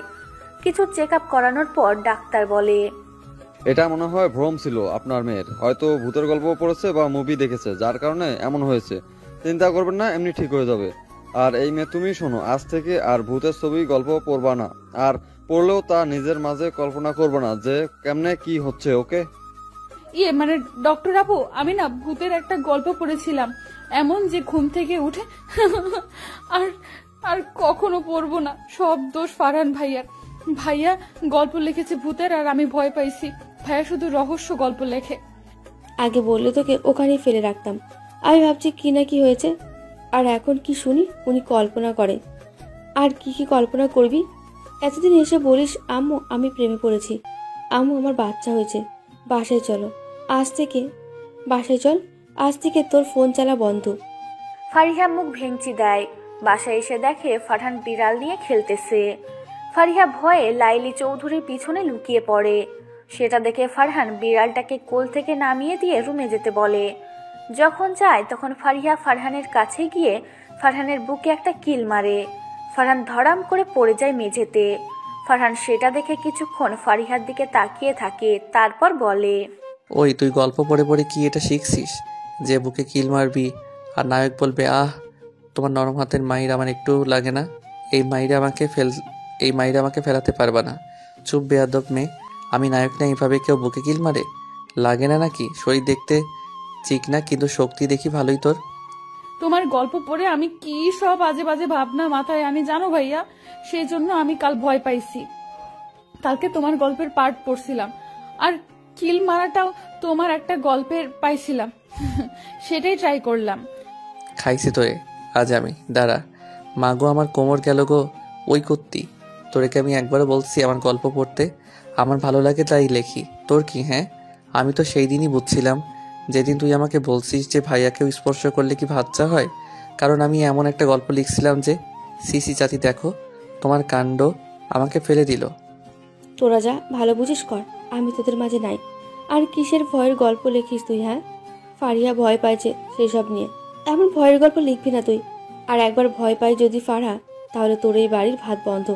B: কিছু চেক আপ করানোর পর ডাক্তার বলে,
F: এটা মনে হয় ভ্রম ছিল আপনার মেয়ের, হয়তো ভূতের গল্প পড়েছে বা মুভি দেখেছে, যার কারণে এমন হয়েছে। চিন্তা করবেন না, এমনি ঠিক হয়ে যাবে। আর এই মেয়ে, তুমি শোনো, আজ থেকে আর ভূতের ছবি গল্প পড়বা না, আর পড়লেও তা নিজের মাঝে কল্পনা করবে না যে কেমনে কি হচ্ছে, ওকে?
A: মানে ডক্টর আপু, আমি না ভূতের একটা গল্প পড়েছিলাম, এমন যে ঘুম থেকে উঠে আর আর কখনো পড়বো না। সব দোষ ফারহান ভাইয়ার। ভাইয়া গল্প লিখেছে ভূতের, আর আমি ভয় পাইছি। ভাইয়া শুধু রহস্য গল্প লেখে।
E: আগে বললে তোকে ওখানেই ফেলে রাখতাম। আমি ভাবছি কি না কি হয়েছে, আর এখন কি শুনি উনি কল্পনা করে। আর কি কি কল্পনা করবি? এতদিন এসে বলিস আম্মু আমি প্রেমে পড়েছি, আম্মু আমার বাচ্চা হয়েছে, বাসায় চলো আজ থেকে, বাসায় চল, আজ থেকে তোর ফোন চালা বন্ধ।
B: ফারিহা মুখ ভেঙচি দেয়। বাসায় এসে দেখে ফারহান বিড়াল নিয়ে খেলতেছে। ফারিহা ভয়ে লাইলি চৌধুরীর পিছনে লুকিয়ে পড়ে। সেটা দেখে ফারহান বিড়ালটাকে কোল থেকে নামিয়ে দিয়ে রুমে যেতে বলে। যখন যায় তখন ফারিহা ফারহানের কাছে গিয়ে ফারহানের বুকে একটা কিল মারে। ফারহান ধড়াম করে পড়ে যায় মেঝেতে। ফারহান সেটা দেখে কিছুক্ষণ ফারিহার দিকে তাকিয়ে থাকে, তারপর বলে,
C: ওই তুই গল্প পড়ে পড়ে কি এটা শিখছিস যে বুকে কিল মারবি আর নায়ক বলবে আহ তোমার নরম হাতের মাইর আমার একটু লাগে না? এই মাইরা আমাকে ফেলাতে পারবা না। চুপ বেয়াদব মেয়ে, আমি নায়ক না এইভাবে কেউ বুকে কিল মারে? লাগে না নাকি? শরীর দেখতে চিকনা, কিন্তু শক্তি দেখি ভালোই তোর।
A: তোমার গল্প পড়ে আমি কি সব আজে বাজে ভাবনা মাথায় আনি জানো ভাইয়া। সেই জন্য আমি কাল ভয় পাইছি। কালকে তোমার গল্পের পার্ট পড়ছিলাম, আর কিল মারাটাও তোমার একটা গল্পের পাইছিলাম, সেটাই ট্রাই করলাম।
C: খাইছি তোরে আজ আমি। দাঁড়া, মাগো আমার কোমর গেল গো। ওই করতি তোরেকে আমি একবারও বলছি আমার গল্প পড়তে? আমার ভালো লাগে তাই লেখি, তোর কি? হ্যাঁ, আমি তো সেই দিনই বুঝছিলাম যেদিন তুই আমাকে বলছিস যে ভাইয়াকেও স্পর্শ করলে কি বাচ্চা হয়। কারণ আমি এমন একটা গল্প লিখছিলাম যে সিসি জাতি দেখো তোমার কাণ্ড আমাকে ফেলে দিল।
E: তোরা যা ভালো বুঝিস কর, আমি তোদের মাঝে নাই। আর কিসের ভয়ের গল্প লিখিস তুই? হ্যাঁ, ফারিয়া ভয় পাইছে সেসব নিয়ে। এমন ভয়ের গল্প লিখবি না তুই। আর একবার ভয় পাই যদি ফারহা, তাহলে তোর এই বাড়ির ভাত বন্ধ।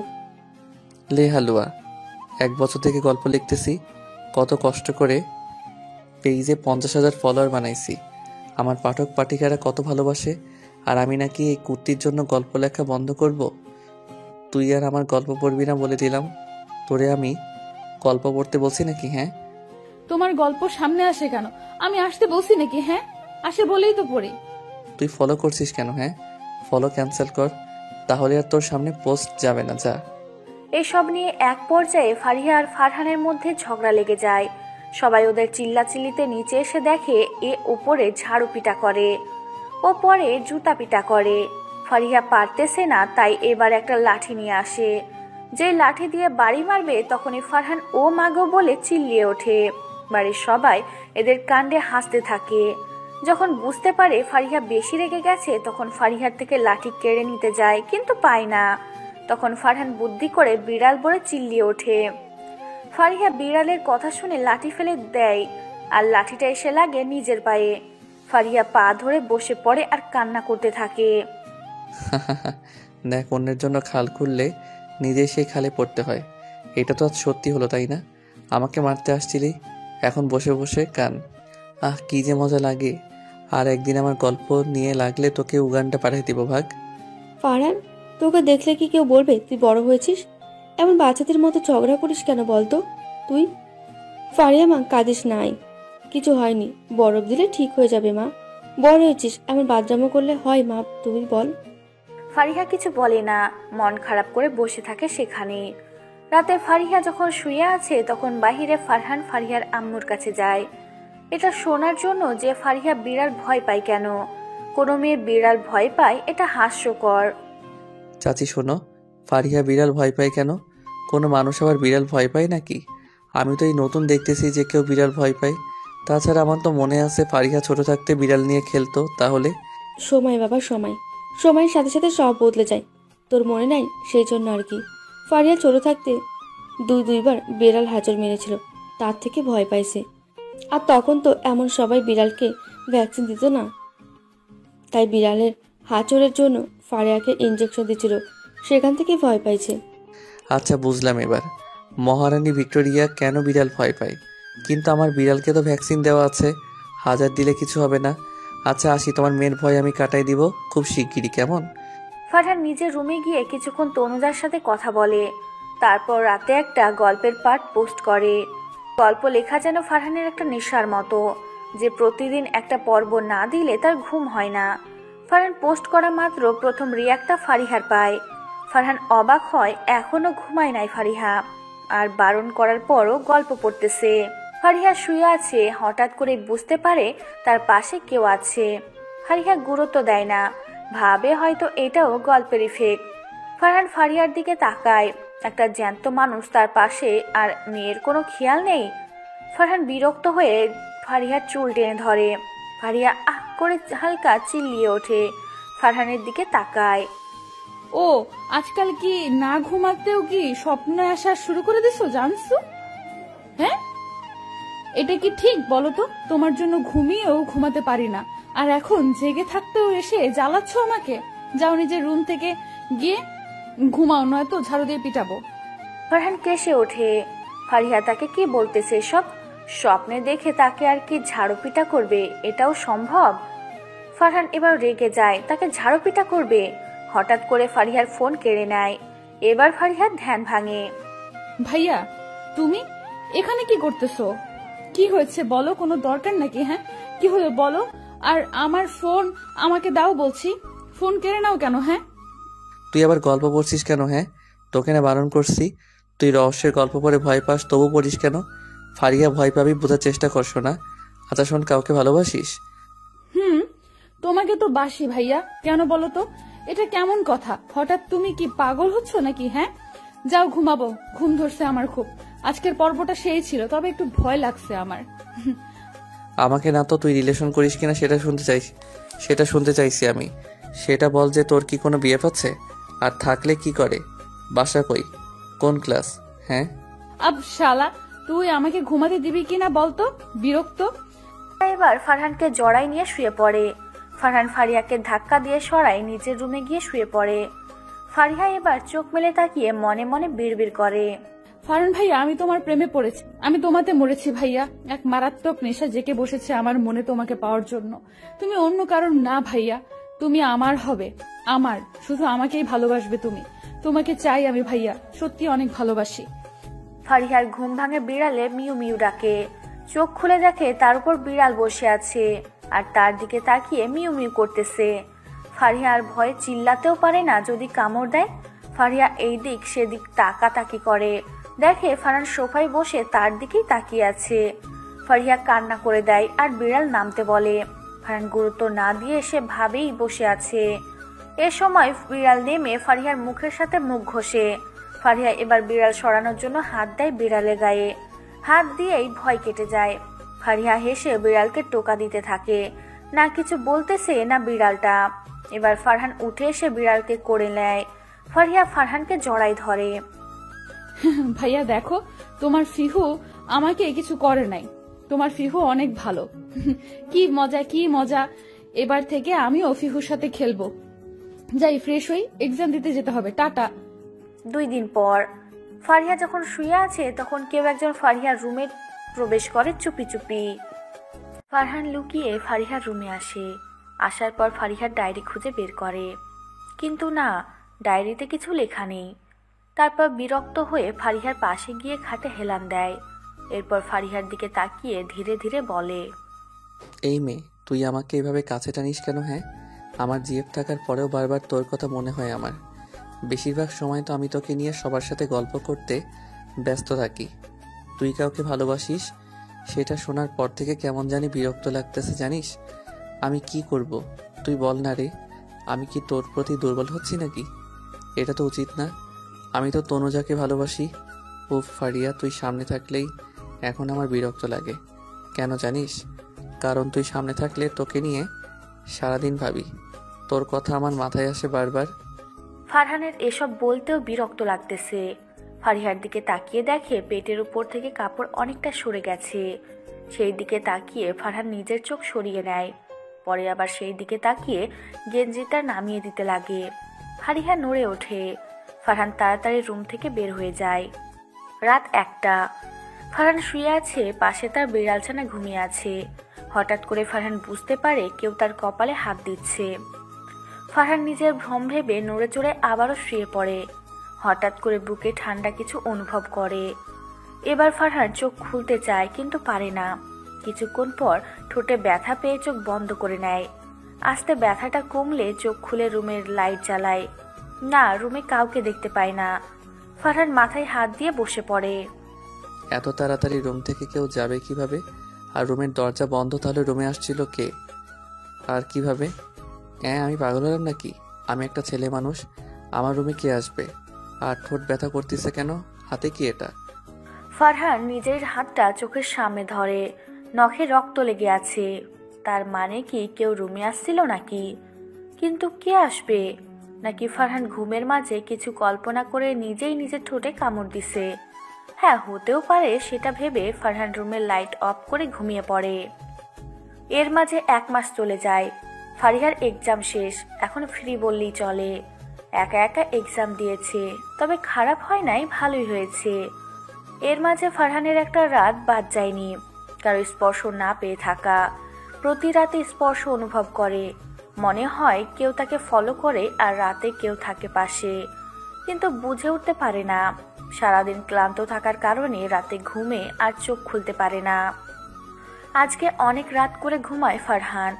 C: লে হালুয়া, 1 বছর থেকে গল্প লিখতেছি, কত কষ্ট করে পেজে 50,000 ফলোয়ার বানাইছি। আমার পাঠক পাঠিকারা কত ভালোবাসে, আর আমি নাকি এই কুর্তির জন্য গল্প লেখা বন্ধ করব? তুই আর আমার গল্প পড়বি না বলে দিলাম। তোরে আমি গল্প পড়তে বলছি নাকি? হ্যাঁ,
A: তোমার গল্প সামনে আসে কেন? আমি আসতে বলছি নাকি? হ্যাঁ, আসে বলেই তো পড়ি।
C: তুই ফলো করছিস কেন? হ্যাঁ, ফলো ক্যান্সেল কর, তাহলে আর তোর সামনে পোস্ট যাবে না। যা।
B: এসব নিয়ে এক পর্যায়ে ফারিহা আর ফারহানের মধ্যে ঝগড়া লেগে যায়। সবাই ওদের চিল্লাচিল্লিতে নিচে এসে দেখে এ ওপরে ঝাড়ু পিটা করে, ও পরে জুতা পিটা করে। ফারিহা পারতেছে না, তাই এবার একটা লাঠি নিয়ে আসে। যে লাঠি দিয়ে বাড়ি মারবে তখনই ফারহান ও মাগো বলে চিল্লিয়ে ওঠে। বাড়ির সবাই এদের কাণ্ডে হাসতে থাকে। যখন বুঝতে পারে ফারিহা বেশি রেগে গেছে, তখন ফারিহার থেকে লাঠি কেড়ে নিতে যায়, কিন্তু পায় না। তখন ফারহান বুদ্ধি করে বিড়াল বলে চিল্লিয়ে ওঠে। ফারিহা বিড়ালের কথা শুনে লাঠি ফেলে দেয়, আর লাঠিটা এসে লাগে নিজের পায়ে। ফারিহা পা ধরে বসে পড়ে আর কান্না করতে থাকে।
C: দেখ, অন্যের জন্য খাল খুললে নিজে সেই খালে পড়তে হয়। এটা তো আজ সত্যি হলো, তাই না? আমাকে মারতে আসছিলি, এখন বসে বসে কান। আহ, কি যে মজা লাগে। আর একদিন আমার গল্প নিয়ে লাগলে তোকে উগান্ডা পাঠিয়ে দিব। ভাগ।
E: ফারহান, তোকে দেখলে কি কেউ বলবে তুই বড় হয়েছিস? এমন বাচ্চাদের মতো ঝগড়া করিস কেন বলতো তুই? ফারিয়া মা, কাঁদিস নাই, কিছু হয়নি, বরফ দিলে ঠিক হয়ে যাবে মা। বড় হয়েছিস, এমন বাদরামো করলে হয় মা? তুই বল।
B: ফারিহা কিছু বলে না, মন খারাপ করে বসে থাকে সেখানে। রাতে ফারিহা যখন শুয়ে আছে, তখন বাহিরে ফারহান ফারিহার আম্মুর কাছে যায়, এটা শোনার জন্য যে ফারিহা বিড়াল ভয় পায় কেন। কোনো মেয়ে বিড়াল ভয় পায়, এটা হাস্যকর।
C: চাচি শোনো, ফারিহা বিড়াল ভয় পায় কেন? কোনো মানুষ আবার বিড়াল ভয় পায় নাকি? আমি তো এই নতুন দেখতেছি যে কেউ বিড়াল ভয় পায়। তাছাড়া আমার তো মনে আছে ফারিহা ছোট থাকতে বিড়াল নিয়ে খেলতো। তাহলে
E: সময় বাবা, সময়, সময়ের সাথে সাথে সব বদলে যায়। তোর মনে নাই? সেই জন্য আর কি। ফারিয়া ছোট থাকতে দুইবার বিড়াল হাঁচড় মেরেছিল, তার থেকে ভয় পাইছে। আর তখন তো এমন সবাই বিড়ালকে ভ্যাকসিন দিত না, তাই বিড়ালের হাঁচড়ের জন্য ফারিয়াকে ইঞ্জেকশন দিচ্ছিল, সেখান থেকে ভয় পাইছে।
C: আচ্ছা, বুঝলাম এবার মহারানী ভিক্টোরিয়া কেন বিড়াল ভয় পায়। কিন্তু আমার বিড়ালকে তো ভ্যাকসিন দেওয়া আছে, 1000 দিলে কিছু হবে না। আচ্ছা আসি, তোমার মেয়ের ভয় আমি কাটাই দিব খুব শিগগিরই, কেমন?
B: ফারহান নিজের রুমে গিয়ে কিছুক্ষণ তনুজার সাথে কথা বলে, তারপর রাতে একটা গল্পের পার্ট পোস্ট করে। গল্প লেখা যেন ফারহানের একটা নেশার মতো, যে প্রতিদিন একটা পর্ব না দিলে তার ঘুম হয় না। ফারহান পোস্ট করা মাত্র প্রথম রিয়াক্টটা ফারিহার পায়। ফারহান অবাক হয়, এখনো ঘুমায় নাই ফারিহা, আর বারণ করার পরও গল্প পড়তেছে। ফারিহা শুয়ে আছে, হঠাৎ করে বুঝতে পারে তার পাশে কেউ আছে। ফারিহা গুরুত্ব দেয় না, ভাবে হয়তো এটাও গল্পের ইফেক্ট। ফারহান ফারিয়ার দিকে তাকায়, একটা জ্যান্ত মানুষ তার পাশে, আর মেয়ের কোনো খেয়াল নেই। ফারহান বিরক্ত হয়ে ফারিহার চুল টেনে ধরে। ফারিয়া আহ করে হালকা চিল্লিয়ে ওঠে, ফারহানের দিকে তাকায়।
A: ও, আজকাল কি না ঘুমাতেও কি স্বপ্ন আসা শুরু করে দিছো জানছো? হ্যাঁ, এটা কি ঠিক বলো তো? তোমার জন্য ঘুমিয়েও ঘুমাতে পারি না, আর এখন জেগে থাকতেও এসে জ্বালাচ্ছ আমাকে। যাও নিজের রুম থেকে গিয়ে ঘুমাও, নয়তো ঝাড়ু দিয়ে পিটাবো।
B: ফারহান কেসে ওঠে। ফারিহা তাকে কি বলতেছে সব? স্বপ্নে দেখে তাকে আর কি ঝাড়ু পিটা করবে? এটাও সম্ভব? ফারহান এবার রেগে যায়, তাকে ঝাড়ু পিটা করবে। হঠাৎ করে ফারিহার ফোন কেড়ে নেয়। এবার ফারিহার ধ্যান ভাঙে।
A: ভাইয়া, তুমি এখানে কি করতেছো? কি হয়েছে বলো, কোনো দরকার নাকি? হ্যাঁ, কি হলো বলো। আর আমার ফোন আমাকে দাও বলছি, ফোন কেড়ে নাও কেন? হ্যাঁ,
C: তুই আবার গল্প পড়ছিস কেন? হ্যাঁ, তোকে না বারণ করছি? তুই রহস্যের গল্প পড়ে ভয় পাস, তবু পড়িস কেন? ফারিয়া ভয় পাবি বোঝার চেষ্টা করছো না। আচ্ছা শোন, কাউকে ভালোবাসিস?
A: তোমাকে তো বাসি ভাইয়া। কেন বলো তো? এটা কেমন কথা? হঠাৎ তুমি কি পাগল হচ্ছ নাকি? হ্যাঁ, যাও ঘুমাবো, ঘুম ধরছে আমার খুব। আজকের পর্বটা সেই ছিল, তবে একটু ভয় লাগছে আমার।
C: আমাকে না তো তুই রিলেশন করিস কিনা সেটা শুনতে চাইছি আমি। সেটা বল যে তোর কি কোনো বিয়ে পাচ্ছে? আর থাকলে কি করে? বাসা কই? কোন ক্লাস? হ্যাঁ,
A: আব শালা, তুই আমাকে ঘুমাতে দিবি কিনা বলতো? বিরক্ত।
B: এবার ফারহানকে জড়াই নিয়ে শুয়ে পড়ে। ফারহান ফারিয়াকে ধাক্কা দিয়ে সরায় নিজের রুমে গিয়ে শুয়ে পড়ে। ফারিয়া এবার চোখ মেলে তাকিয়ে মনে মনে বিড়বিড় করে।
A: ফারহান ভাইয়া, আমি তোমার প্রেমে পড়েছি, আমি তোমাতে মরেছি ভাইয়া। এক মারাত্মক নেশা জেকে বসেছে আমার মনে তোমাকে পাওয়ার জন্য। তুমি অন্য কারণ না ভাইয়া, তুমি আমার হবে, আমার, শুধু আমাকেই ভালোবাসবে তুমি। তোমাকে চাই আমি ভাইয়া, সত্যি অনেক ভালোবাসি।
B: ফারিয়ার ঘুম ভাঙে বিড়ালে মিউ মিউ ডাকে। চোখ খুলে দেখে তার উপর বিড়াল বসে আছে আর তার দিকে তাকিয়ে মিউ মিউ করতেছে। ফারিয়া আর ভয়ে চিল্লাতেও পারে না যদি কামড় দেয়। ফারিয়া এই দিক সেদিক তাকাতাকি করে, দেখে ফারহান সোফায় বসে তার দিকেই তাকিয়ে আছে। ফারিয়া কান্না করে দেয় আর বিড়াল নামতে বলে। ফারহান গুরুত্ব না দিয়ে সে ভাবেই বসে আছে। এ সময় বিড়াল নেমে ফারিয়ার মুখের সাথে মুখ ঘষে। ফারিয়া এবার বিড়াল সরানোর জন্য হাত দেয় বিড়ালের গায়ে। হাত দিয়েই ভয় কেটে যায়। ফারিয়া হেসে বিড়ালকে টোকা দিতে থাকে, না কিছু বলতেছে না বিড়ালটা। এবার ফারহান উঠে এসে বিড়ালকে করে নেয়। ফারিয়া ফারহানকে জড়াই ধরে।
A: ভাইয়া দেখো, তোমার ফিহু আমাকে কিছু করে নাই, তোমার ফিহু অনেক ভালো। কি মজা কি মজা, এবার থেকে আমিও ফিহুর সাথে খেলবো। যাই ফ্রেশ হই, এক্সাম দিতে যেতে হবে, টাটা।
B: 2 দিন পর ফারিয়া যখন শুয়ে আছে তখন কেউ একজন ফারিয়ার রুমে প্রবেশ করে চুপি চুপি। ফারহান লুকিয়ে ফারিহার রুমে আসে। আসার পর ফারিহার ডায়েরি খুঁজে বের করে, কিন্তু না, ডায়েরিতে কিছু লেখা নেই। তারপর বিরক্ত হয়ে ফারিহার পাশে গিয়ে খাটে হেলান দেয়। এরপর ফারিহার দিকে তাকিয়ে ধীরে ধীরে বলে,
C: এই মেয়ে, তুই আমাকে এভাবে কাছে টানিস কেন? হ্যাঁ, আমার জিএফ থাকার পরেও বারবার তোর কথা মনে হয় আমার। বেশিরভাগ সময় তো আমি তোকে নিয়ে সবার সাথে গল্প করতে ব্যস্ত থাকি। তুই কাউকে ভালোবাসিস, সেটা শোনার পর থেকে কেমন জানি বিরক্ত লাগতেছে জানিস। আমি কি করব তুই বল না রে। আমি কি তোর প্রতি দুর্বল হচ্ছি নাকি? এটা তো উচিত না। আমি তো তনুজাকে ভালোবাসি। ও ফারিয়া, তুই সামনে থাকলেই এখন আমার বিরক্ত লাগে। কেন জানিস? কারণ তুই সামনে থাকলে তোকে নিয়ে সারাদিন ভাবি, তোর কথা আমার মাথায় আসে বারবার।
B: ফারহানের এসব বলতেও বিরক্ত লাগতেছে। ফারিহার দিকে তাকিয়ে দেখে পেটের উপর থেকে কাপড় অনেকটা সরে গেছে। সেই দিকে তাকিয়ে ফারহান নিজের চোখ সরিয়ে নেয়। পরে আবার সেই দিকে তাকিয়ে গেঞ্জিটা নামিয়ে দিতে লাগে। ফারিহা নড়ে ওঠে। ফারহান তাড়াতাড়ি রুম থেকে বের হয়ে যায়। রাত 1টা। ফারহান শুয়ে আছে, পাশে তার বিড়ালছানা ঘুমিয়ে আছে। হঠাৎ করে ফারহান বুঝতে পারে কেউ তার কপালে হাত দিচ্ছে। ফারহান নিজের ভ্রম ভেবে নড়ে চড়ে আবারও শুয়ে পড়ে। হঠাৎ করে বুকে ঠান্ডা কিছু অনুভব করে। এবার ফারহান চোখ খুলতে চায় কিন্তু পারে না। কিছুক্ষণ পর ঠোঁটে ব্যথা পেয়ে চোখ বন্ধ করে নেয়। আস্তে ব্যথাটা কমলে চোখ খুলে রুমের লাইট জ্বালায়। না, রুমে কাউকে দেখতে পায় না। ফারহান মাথায় হাত দিয়ে বসে পড়ে।
C: এত তাড়াতাড়ি রুম থেকে কেউ যাবে কিভাবে? আর রুমের দরজা বন্ধ, তাহলে রুমে আসছিল কে আর কিভাবে? আমি পাগল হলাম নাকি? আমি একটা ছেলে মানুষ, আমার রুমে কে আসবে? আর ঠোঁট ব্যথা করতেছে কেন? হাতে কি এটা?
B: ফারহান নিজের হাতটা চোখের সামনে ধরে। নখে রক্ত লেগে আছে। তার মানে কি কেউ রুমে আসছিল নাকি? কিন্তু কে আসবে? নাকি ফারহান ঘুমের মাঝে কিছু কল্পনা করে নিজেই নিজের ঠোঁটে কামড় দিছে? হ্যাঁ, হতেও পারে। সেটা ভেবে ফারহান রুমের লাইট অফ করে ঘুমিয়ে পড়ে। এর মাঝে 1 মাস চলে যায়। ফারিহার এক্সাম শেষ, এখন ফ্রি বললেই চলে। একা একা এক্সাম দিয়েছে, তবে খারাপ হয় নাই, ভালোই হয়েছে। এর মাঝে ফারহানের একটা রাত বাদ যায়নি কারো স্পর্শ না পেয়ে থাকা। প্রতি রাতে স্পর্শ অনুভব করে, মনে হয় কেউ তাকে ফলো করে আর রাতে কেউ থাকে পাশে, কিন্তু বুঝে উঠতে পারে না। সারাদিন ক্লান্ত থাকার কারণে রাতে ঘুমে আর চোখ খুলতে পারে না। আজকে অনেক রাত করে ঘুমায় ফারহান।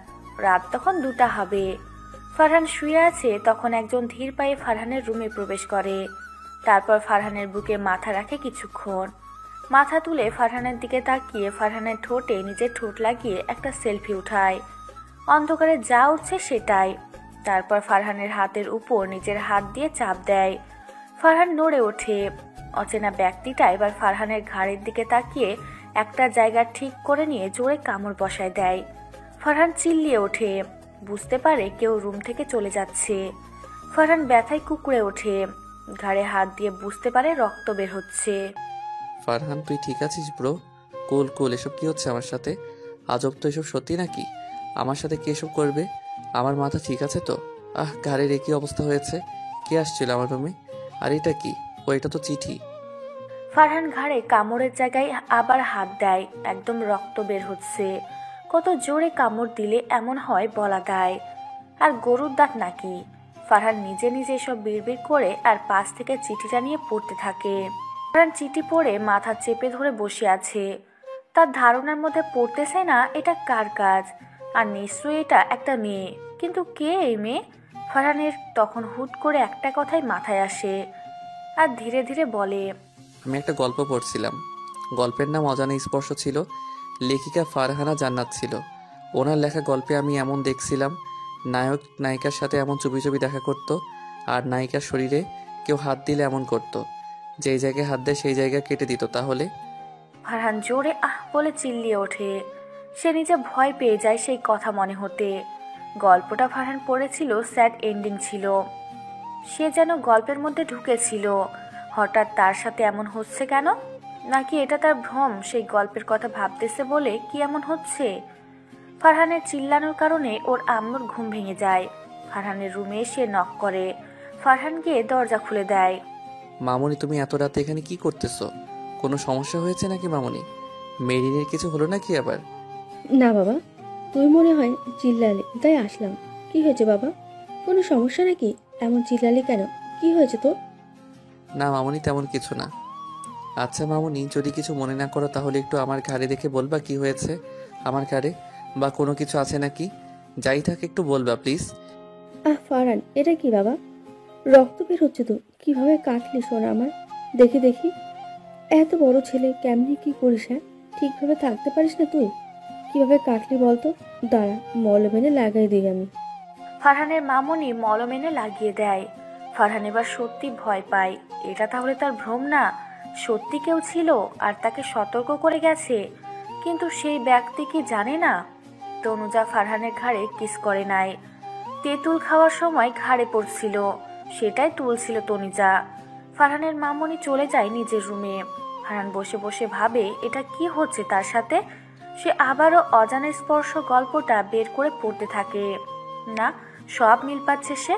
B: রাত তখন 2টা হবে। ফারহান শুয়ে আছে, তখন একজন ধীর পায়ে ফারহানের রুমে প্রবেশ করে। তারপর ফারহানের বুকে মাথা রাখে কিছুক্ষণ। মাথা তুলে ফারহানের দিকে তাকিয়ে ফারহানের ঠোঁটে নিজের ঠোঁট লাগিয়ে একটা সেলফি উঠায়। অন্ধকারে যা উঠছে সেটাই। তারপর ফারহানের হাতের উপর নিজের হাত দিয়ে চাপ দেয়। ফারহান নড়ে ওঠে। অচেনা ব্যক্তিটা এবার ফারহানের ঘাড়ের দিকে তাকিয়ে একটা জায়গা ঠিক করে নিয়ে জোরে কামড় বসায় দেয়। ফারহান চিল্লিয়ে ওঠে, বুঝতে পারে কেউ রুম থেকে চলে যাচ্ছে। ফারহান ব্যথায় কুঁকড়ে ওঠে। ঘাড়ে হাত দিয়ে বুঝতে পারে রক্ত বের হচ্ছে।
C: ফারহান, তুই ঠিক আছিস ব্রো? কুল কুল, এসব কি হচ্ছে আমার সাথে? আজব তো, এসব সত্যি নাকি? আমার সাথে কে এসব করবে? আমার মাথা ঠিক আছে তো? ঘাড়ের একই অবস্থা হয়েছে। কে আসছিল আমার রুমে? আর এটা কি? ও, এটা তো চিঠি।
B: ফারহান ঘাড়ে কামড়ের জায়গায় আবার হাত দেয়, একদম রক্ত বের হচ্ছে। কত জোরে কামড় দিলে এমন হয় বলা দায়। আর গরুর দাঁত নাকি? ফারহান নিজে নিজে সব বিড়বিড় করে আর পাশ থেকে চিঠিটা নিয়ে পড়তে থাকে। ফারহান চিঠি পড়ে মাথা চেপে ধরে বসে আছে। তার ধারণার মধ্যে পড়তেছে না এটা কার কাজ, আর নিশ্চয়ই এটা একটা মেয়ে। কিন্তু কে এই মেয়ে? ফারহানের তখন হুট করে একটা কথাই মাথায় আসে আর ধীরে ধীরে বলে,
C: আমি একটা গল্প পড়ছিলাম। গল্পের নাম অজানা স্পর্শ ছিল। লেখিকা ফারহানা জান্নাত ছিল। ওনার লেখা গল্পে আমি এমন দেখছিলাম, নায়ক নায়িকার সাথে এমন চুপি চুপি দেখা করত, আর নায়িকার শরীরে কেউ হাত দিলে এমন করত, যেই জায়গায় হাত দেয় সেই জায়গা কেটে দিত। তাহলে
B: ফারহান জোরে আহ বলে চিল্লিয়ে ওঠে। সে নিজে ভয় পেয়ে যায় সেই কথা মনে হতে। গল্পটা ফারহান পড়েছিল, স্যাড এন্ডিং ছিল। সে যেন গল্পের মধ্যে ঢুকেছিল। হঠাৎ তার সাথে এমন হচ্ছে কেন? নাকি এটা তার ভ্রম, সেই গল্পের কথা ভাবতেছে বলে কি এমন হচ্ছে? ফারহানের চিল্লানোর কারণে ওর আম্মুর ঘুম ভেঙে যায়। ফারহানের রুমে এসে নক করে। ফারহান গিয়ে দরজা খুলে দেয়।
C: মামুনি, তুমি এত রাতে এখানে কি করতেছো? কোনো সমস্যা হয়েছে নাকি মামুনি? মেরিনের কিছু হলো নাকি আবার?
E: না বাবা, তুই মনে হয় চিল্লালি তাই আসলাম। কি হয়েছে বাবা? কোনো সমস্যা নাকি? এমন চিল্লালি কেন? কি হয়েছে তোর?
C: না মামুনি, তেমন কিছু না। আচ্ছা মামুনি, যদি কিছু মনে না করো তাহলে একটু আমার ঘাড়ে দেখে বলবা কি হয়েছে আমার ঘাড়ে, বা কোনো কিছু আছে নাকি? যাই থাকে একটু বলবা প্লিজ।
E: ফারহান, এটা কি বাবা? রক্ত বের হচ্ছে তো। কিভাবে কাটলি সোনা আমার? দেখি দেখি। এত বড় ছেলে কেমনি কি করিস? হ্যাঁ, ঠিকভাবে থাকতে পারিস না তুই? কিভাবে কাটলি বলতো? দাঁড়া, মলম এনে লাগাই দিই আমি।
B: ফারহানের মামুনি মলম এনে লাগিয়ে দেয়। ফারহান এবার সত্যি ভয় পায়। এটা তাহলে তার ভ্রম না, সত্যি কেউ ছিল আর তাকে সতর্ক করে গেছে। কিন্তু সেই ব্যক্তি কি জানে না? তনুজা ফারহানের ঘাড়ে কিস করে নাই। তেঁতুল খাওয়ার সময় ঘাড়ে পড়ছিল, সেটাই তুলছিল তনুজা। ফারহানের মামুনি চলে যায় নিজের রুমে। ফারহান বসে বসে ভাবে এটা কি হচ্ছে তার সাথে। সে আবারও অজানা স্পর্শ গল্পটা বের করে পড়তে থাকে। না, সব মিল পাচ্ছে সে।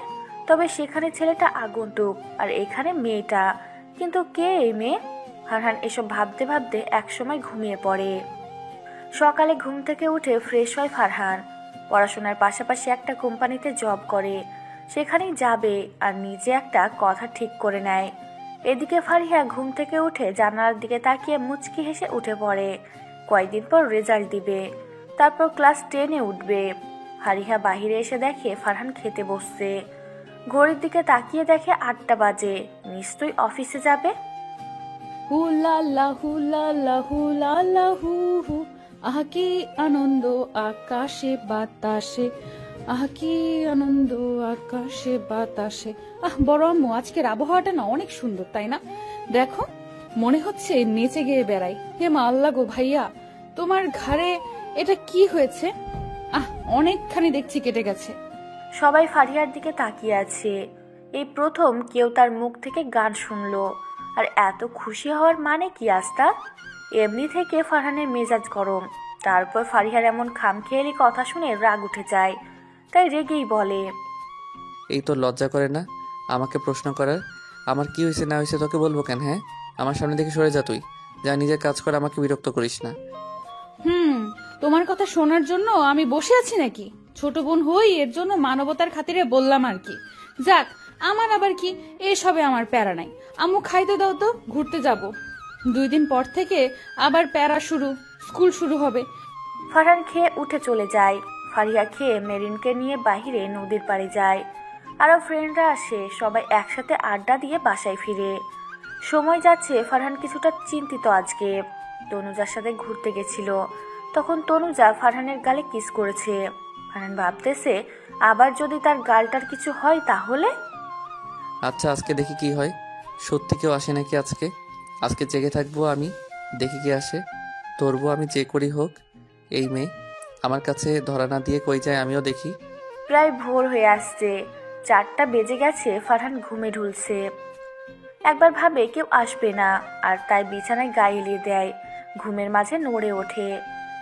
B: তবে সেখানে ছেলেটা আগন্তুক আর এখানে মেয়েটা, কিন্তু কে এই মেয়ে? ফারহান এসব ভাবতে ভাবতে একসময় ঘুমিয়ে পড়ে। সকালে ঘুম থেকে উঠে ফ্রেশ হয় ফারহান। পড়াশোনার পাশাপাশি একটা কোম্পানিতে জব করে, সেখানেই যাবে আর নিজে একটা কথা ঠিক করে নেয়। এদিকে ফারিহা ঘুম থেকে উঠে জানালার দিকে তাকিয়ে মুচকি হেসে উঠে পড়ে। কয়েকদিন পর রেজাল্ট দিবে, তারপর ক্লাস 10-এ উঠবে। ফারিহা বাহিরে এসে দেখে ফারহান খেতে বসছে। ঘড়ির দিকে তাকিয়ে দেখে 8টা বাজে, নিশ্চয়ই অফিসে যাবে।
A: হুলা হুলা হুলা হু হু, আহ কি আনন্দ আকাশে বাতাসে, আহ কি আনন্দ আকাশে বাতাসে। বড় আম্মু, আজকের আবহাওয়াটা না অনেক সুন্দর, তাই না? দেখো, মনে হচ্ছে নেচে গিয়ে বেড়াই। হে মা আল্লাহ গো ভাইয়া, তোমার ঘাড়ে এটা কি হয়েছে? অনেকখানি দেখছি কেটে গেছে।
B: সবাই ফারিহার দিকে তাকিয়ে আছে। এই প্রথম কেউ তার মুখ থেকে গান শুনলো। আর এত খুশি হওয়ার মানে কি আস্তা? এমনি থেকে ফারহানের মেজাজ গরম, তারপর ফারিহার এমন খামখেয়ালি কথা শুনে রাগ উঠে যায়। তাই রেগেই বলে,
C: এই তো লজ্জা করে না আমাকে প্রশ্ন করার? আমার কি হয়েছে না হয়েছে তোকে বলবো কেন? হ্যাঁ, আমার সামনে থেকে সরে যা তুই। যা, নিজের কাজ কর, আমাকে বিরক্ত করিস না।
A: তোমার কথা শোনার জন্য আমি বসে আছি নাকি? ছোট বোন হই, এর জন্য মানবতার খাতিরে বললাম আর কি। যাক, আমার আবার কি, এসবে আমার প্যারা নাই। আম্মু খাইতে দাও তো, ঘুরতে যাব। 2 দিন পর থেকে আবার প্যারা শুরু, স্কুল শুরু হবে।
B: ফারহান খেয়ে উঠে চলে যায়। ফারিহা খেয়ে মেরিনকে নিয়ে বাহিরে নদীর পাড়ে যায়। আরো ফ্রেন্ডরা আসে, সবাই একসাথে আড্ডা দিয়ে বাসায় ফিরে। সময় যাচ্ছে, ফারহান কিছুটা চিন্তিত। আজকে তনুজার সাথে ঘুরতে গেছিল, তখন তনুজা ফারহানের গালে কিস করেছে। ফারহান ভাবতেছে আবার যদি তার গালটার কিছু হয় তাহলে।
C: আচ্ছা, আজকে দেখি কি হয়। সত্যি কেউ আসে নাকি আজকে? আজকে জেগে থাকবো আমি, দেখি কি আসে। ধরবো আমি, যে করি হোক। এই মেয়ে আমার কাছে ধরা না দিয়ে কই যায় আমিও দেখি।
B: প্রায় ভোর হয়ে আসছে, 4টা বেজে গেছে। ফারহান ঘুমে ঢুলছে। একবার ভাবে কেউ আসবে না, আর তাই বিছানায় গায়ে এলিয়ে দেয়। ঘুমের মাঝে নড়ে ওঠে।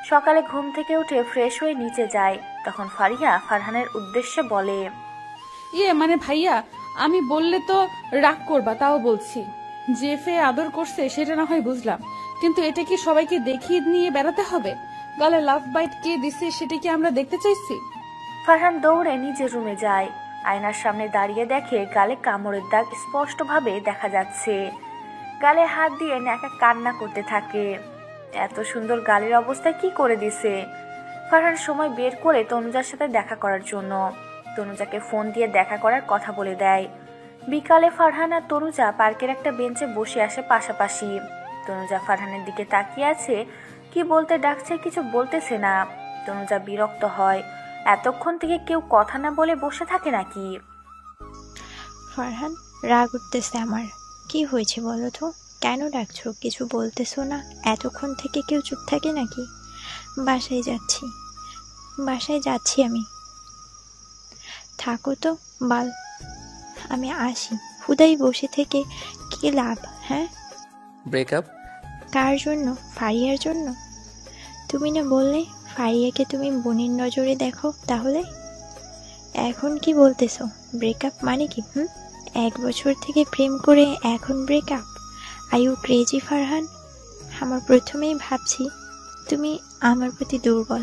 B: সকালে ঘুম থেকে উঠে ফ্রেশ হয়ে নিচে যায়। তখন ফারিহা ফারহানের উদ্দেশ্যে বলে,
A: মানে ভাইয়া, আমি বললে তো রাগ করবা, তাও বলছি। যে ফে আদর করছে সেটা না হয় বুঝলাম, কিন্তু এটা কি সবাইকে দেখিয়ে নিয়ে বেড়াতে হবে? গালে লাভ বাইট কে দিছে সেটা কি আমরা দেখতে চাইছি?
B: ফারহান দৌড়ে নিজের রুমে যায়। আয়নার সামনে দাঁড়িয়ে দেখে গালে কামড়ের দাগ স্পষ্টভাবে দেখা যাচ্ছে। গালে হাত দিয়ে নাকা কান্না করতে থাকে। এত সুন্দর গালের অবস্থা কি করে দিছে? ফারহান সময় বের করে তনুজার সাথে দেখা করার জন্য তনুজাকে ফোন দিয়ে দেখা করার কথা বলে দেয়। বিকালে ফারহান আর তনুজা পার্কের একটা বেঞ্চে বসে আসে পাশাপাশি। তনুজা ফারহানের দিকে তাকিয়ে আছে, কি বলতে ডাকছে কিছু বলতেছে না। তনুজা বিরক্ত হয়, এতক্ষণ থেকে কেউ কথা না বলে বসে থাকে নাকি?
D: ফারহান, রাগ উঠতেছে আমার। কি হয়েছে বলো তো? কেন ডাকছো? কিছু বলতেছো না? এতক্ষণ থেকে কেউ চুপ থাকে নাকি? বাসায় যাচ্ছি আমি। থাকো তো বাল, আমি আসি। হুদাই বসে থেকে কি লাভ? হ্যাঁ,
C: ব্রেকআপ?
D: কার জন্য? ফারিয়ার জন্য? তুমি না বললে ফারিয়াকে তুমি বোনের নজরে দেখো? তাহলে এখন কি বলতেছো? ব্রেকআপ মানে কি? 1 বছর থেকে প্রেম করে এখন breakup? I U crazy Farhan? আমার প্রথমেই ভাবছি তুমি আমার প্রতি দুর্বল।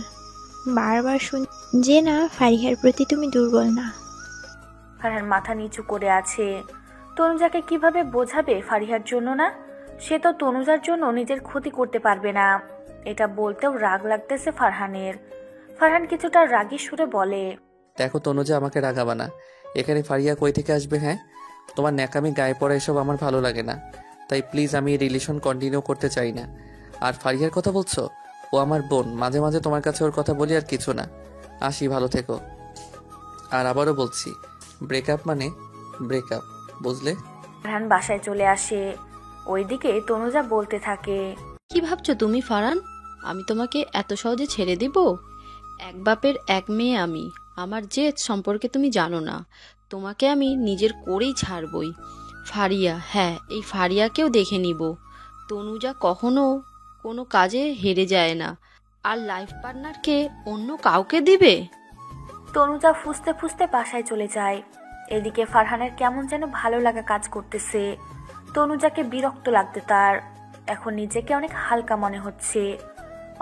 D: বারবার শুন যে না, ফারিহার প্রতি তুমি দুর্বল না।
B: ফারহান মাথা নিচু করে আছে। তনুজাকে কিভাবে বোঝাবে ফারিহার জন্য না? সে তো তনুজার জন্য নিজের ক্ষতি করতে পারবে না। এটা বলতেও রাগ লাগতেছে ফারহানের। ফারহান কিছুটা রাগী সুরে বলে,
C: দেখো তনুজা, আমাকে রাগাবা না। এখানে ফারিয়া কই থেকে আসবে? হ্যাঁ, তোমার ন্যাকামি গায়ে পড়া এসব আমার ভালো লাগে না। তাই প্লিজ আমি এই রিলেশন কন্টিনিউ করতে চাই না। আর ফারিয়ার কথা বলছো, ও আমার বোন। মাঝে মাঝে তোমার কাছে ওর কথা বলি, আর কিছু না। আসি, ভালো থেকো। আর আবারও বলছি, ব্রেকআপ মানে ব্রেকআপ, বুঝলে?
B: ফারহান বাসায় চলে আসে। ওইদিকে তনুজা বলতে থাকে,
G: কি ভাবছো তুমি ফারহান? আমি তোমাকে এত সহজে ছেড়ে দিব? এক বাপের এক মেয়ে আমি। আমার জেদ সম্পর্কে তুমি জানো না। তোমাকে আমি নিজের করেই ছাড়বই। ফারিয়া, হ্যাঁ, এই ফারিয়াকেও দেখে নিব। তনুজা কখনো কোনো কাজে হেরে যায় না। আর লাইফ পার্টনারকে অন্য কাউকে দিবে?
B: তনুজা ফুসতে ফুসতে বাসায় চলে যায়। এদিকে ফারহানের কেমন যেন ভালো লাগা কাজ করতেছে। তনুজাকে বিরক্ত লাগতে তার। এখন নিজেকে অনেক হালকা মনে হচ্ছে।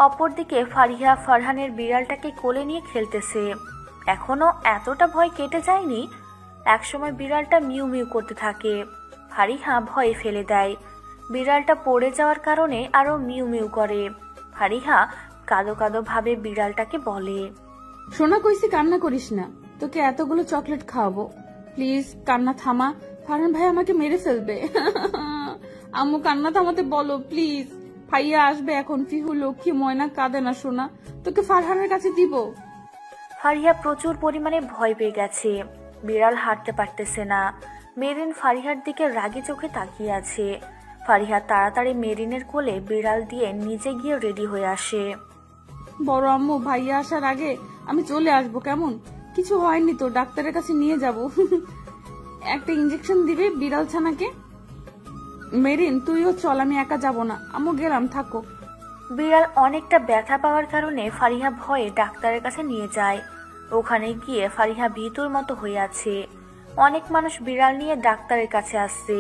B: অপরদিকে ফারিহা ফারহানের বিড়ালটাকে কোলে নিয়ে খেলতেছে। এখনো এতটা ভয় কেটে যায়নি। একসময় বিড়ালটা মিউ মিউ করতে থাকে। ফারিহা ভয়ে ফেলে দেয়। বিড়ালটা পড়ে যাওয়ার কারণে আরো মিউ মিউ করে। ফারিহা কাঁদো কাঁদো ভাবে বিড়ালটাকে বলে,
A: সোনা, কইছি কান্না করিস না, তোকে এতগুলো চকলেট খাওয়াবো। প্লিজ কান্না থামা, ফারহান ভাই আমাকে মেরে ফেলবে। আম্মু কান্না থামাতে বলো প্লিজ। ভাইয়া আসবে এখন। ফিহু, লক্ষ্মী, ময়না কাঁদে না সোনা, তোকে ফারহানের কাছে দিব।
B: ফারিহা প্রচুর পরিমাণে ভয় পেয়ে গেছে। বিড়াল হাঁটতে পারতেছে না। মেরিন ফারিহার দিকে রাগী চোখে তাকিয়ে আছে। ফারিহা তাড়াতাড়ি মেরিনের কোলে বিড়াল দিয়ে নিজে গিয়ে রেডি হয়ে আসে।
A: বড় আম্মু, ভাইয়া আসার আগে আমি চলে আসবো, কেমন? কিছু হয়নি তো, ডাক্তারের কাছে নিয়ে যাব। একটা ইঞ্জেকশন দিবে বিড়াল ছানাকে। মেরিন, তুইও চল, আমি একা যাব না। আম্মু গেলাম, থাকো।
B: বিড়াল অনেকটা ব্যথা পাওয়ার কারণে ফারিহা ভয়ে ডাক্তারের কাছে নিয়ে যায়। ওখানে গিয়ে ফারিহা ভীতুর মতো হয়ে আছে। অনেক মানুষ বিড়াল নিয়ে ডাক্তারের কাছে আসছে।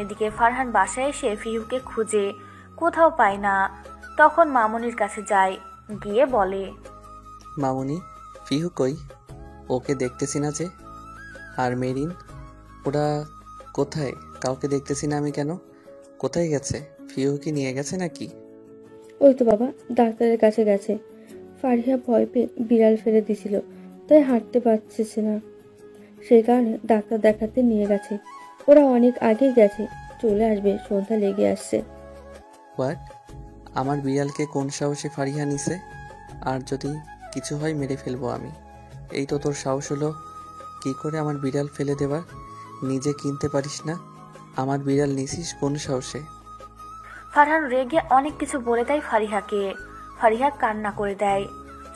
B: এদিকে ফারহান বাসায় এসে ফিহুকে খুঁজে কোথাও পায় না। তখন মামুনির কাছে যায়, গিয়ে বলে,
C: মামুনি, ফিহু কই? ওকে দেখতেছি না যে। আর মেরিন, ওরা কোথায়? কাউকে দেখতেছি না আমি, কেন? কোথায় গেছে? ফিহু কি নিয়ে গেছে নাকি?
E: ওই তো বাবা, ডাক্তারের কাছে গেছে। ফারিহা ভয় পেয়ে বিড়াল ফেলে দিছিল, তাই হাঁটতে পারছে না। সেই কারণে ডাক্তার দেখাতে নিয়ে গেছে। ওরা অনেক আগে গেছে, চলে আসবে, সন্ধ্যা লেগে আসছে।
C: হোয়াট? আমার বিড়ালকে কোন সাহসে ফারিহা নিছে? আর যদি কিছু হয় মেরে ফেলবো আমি। এই তো তোর সাহস হলো কি করে আমার বিড়াল ফেলে দেবার? নিজে কিনতে পারিস না, আমার বিড়াল নিছিস কোন সাহসে?
B: ফারহান রেগে অনেক কিছু বলে দেয় ফারিহাকে। ফারিহা কান্না করে দেয়।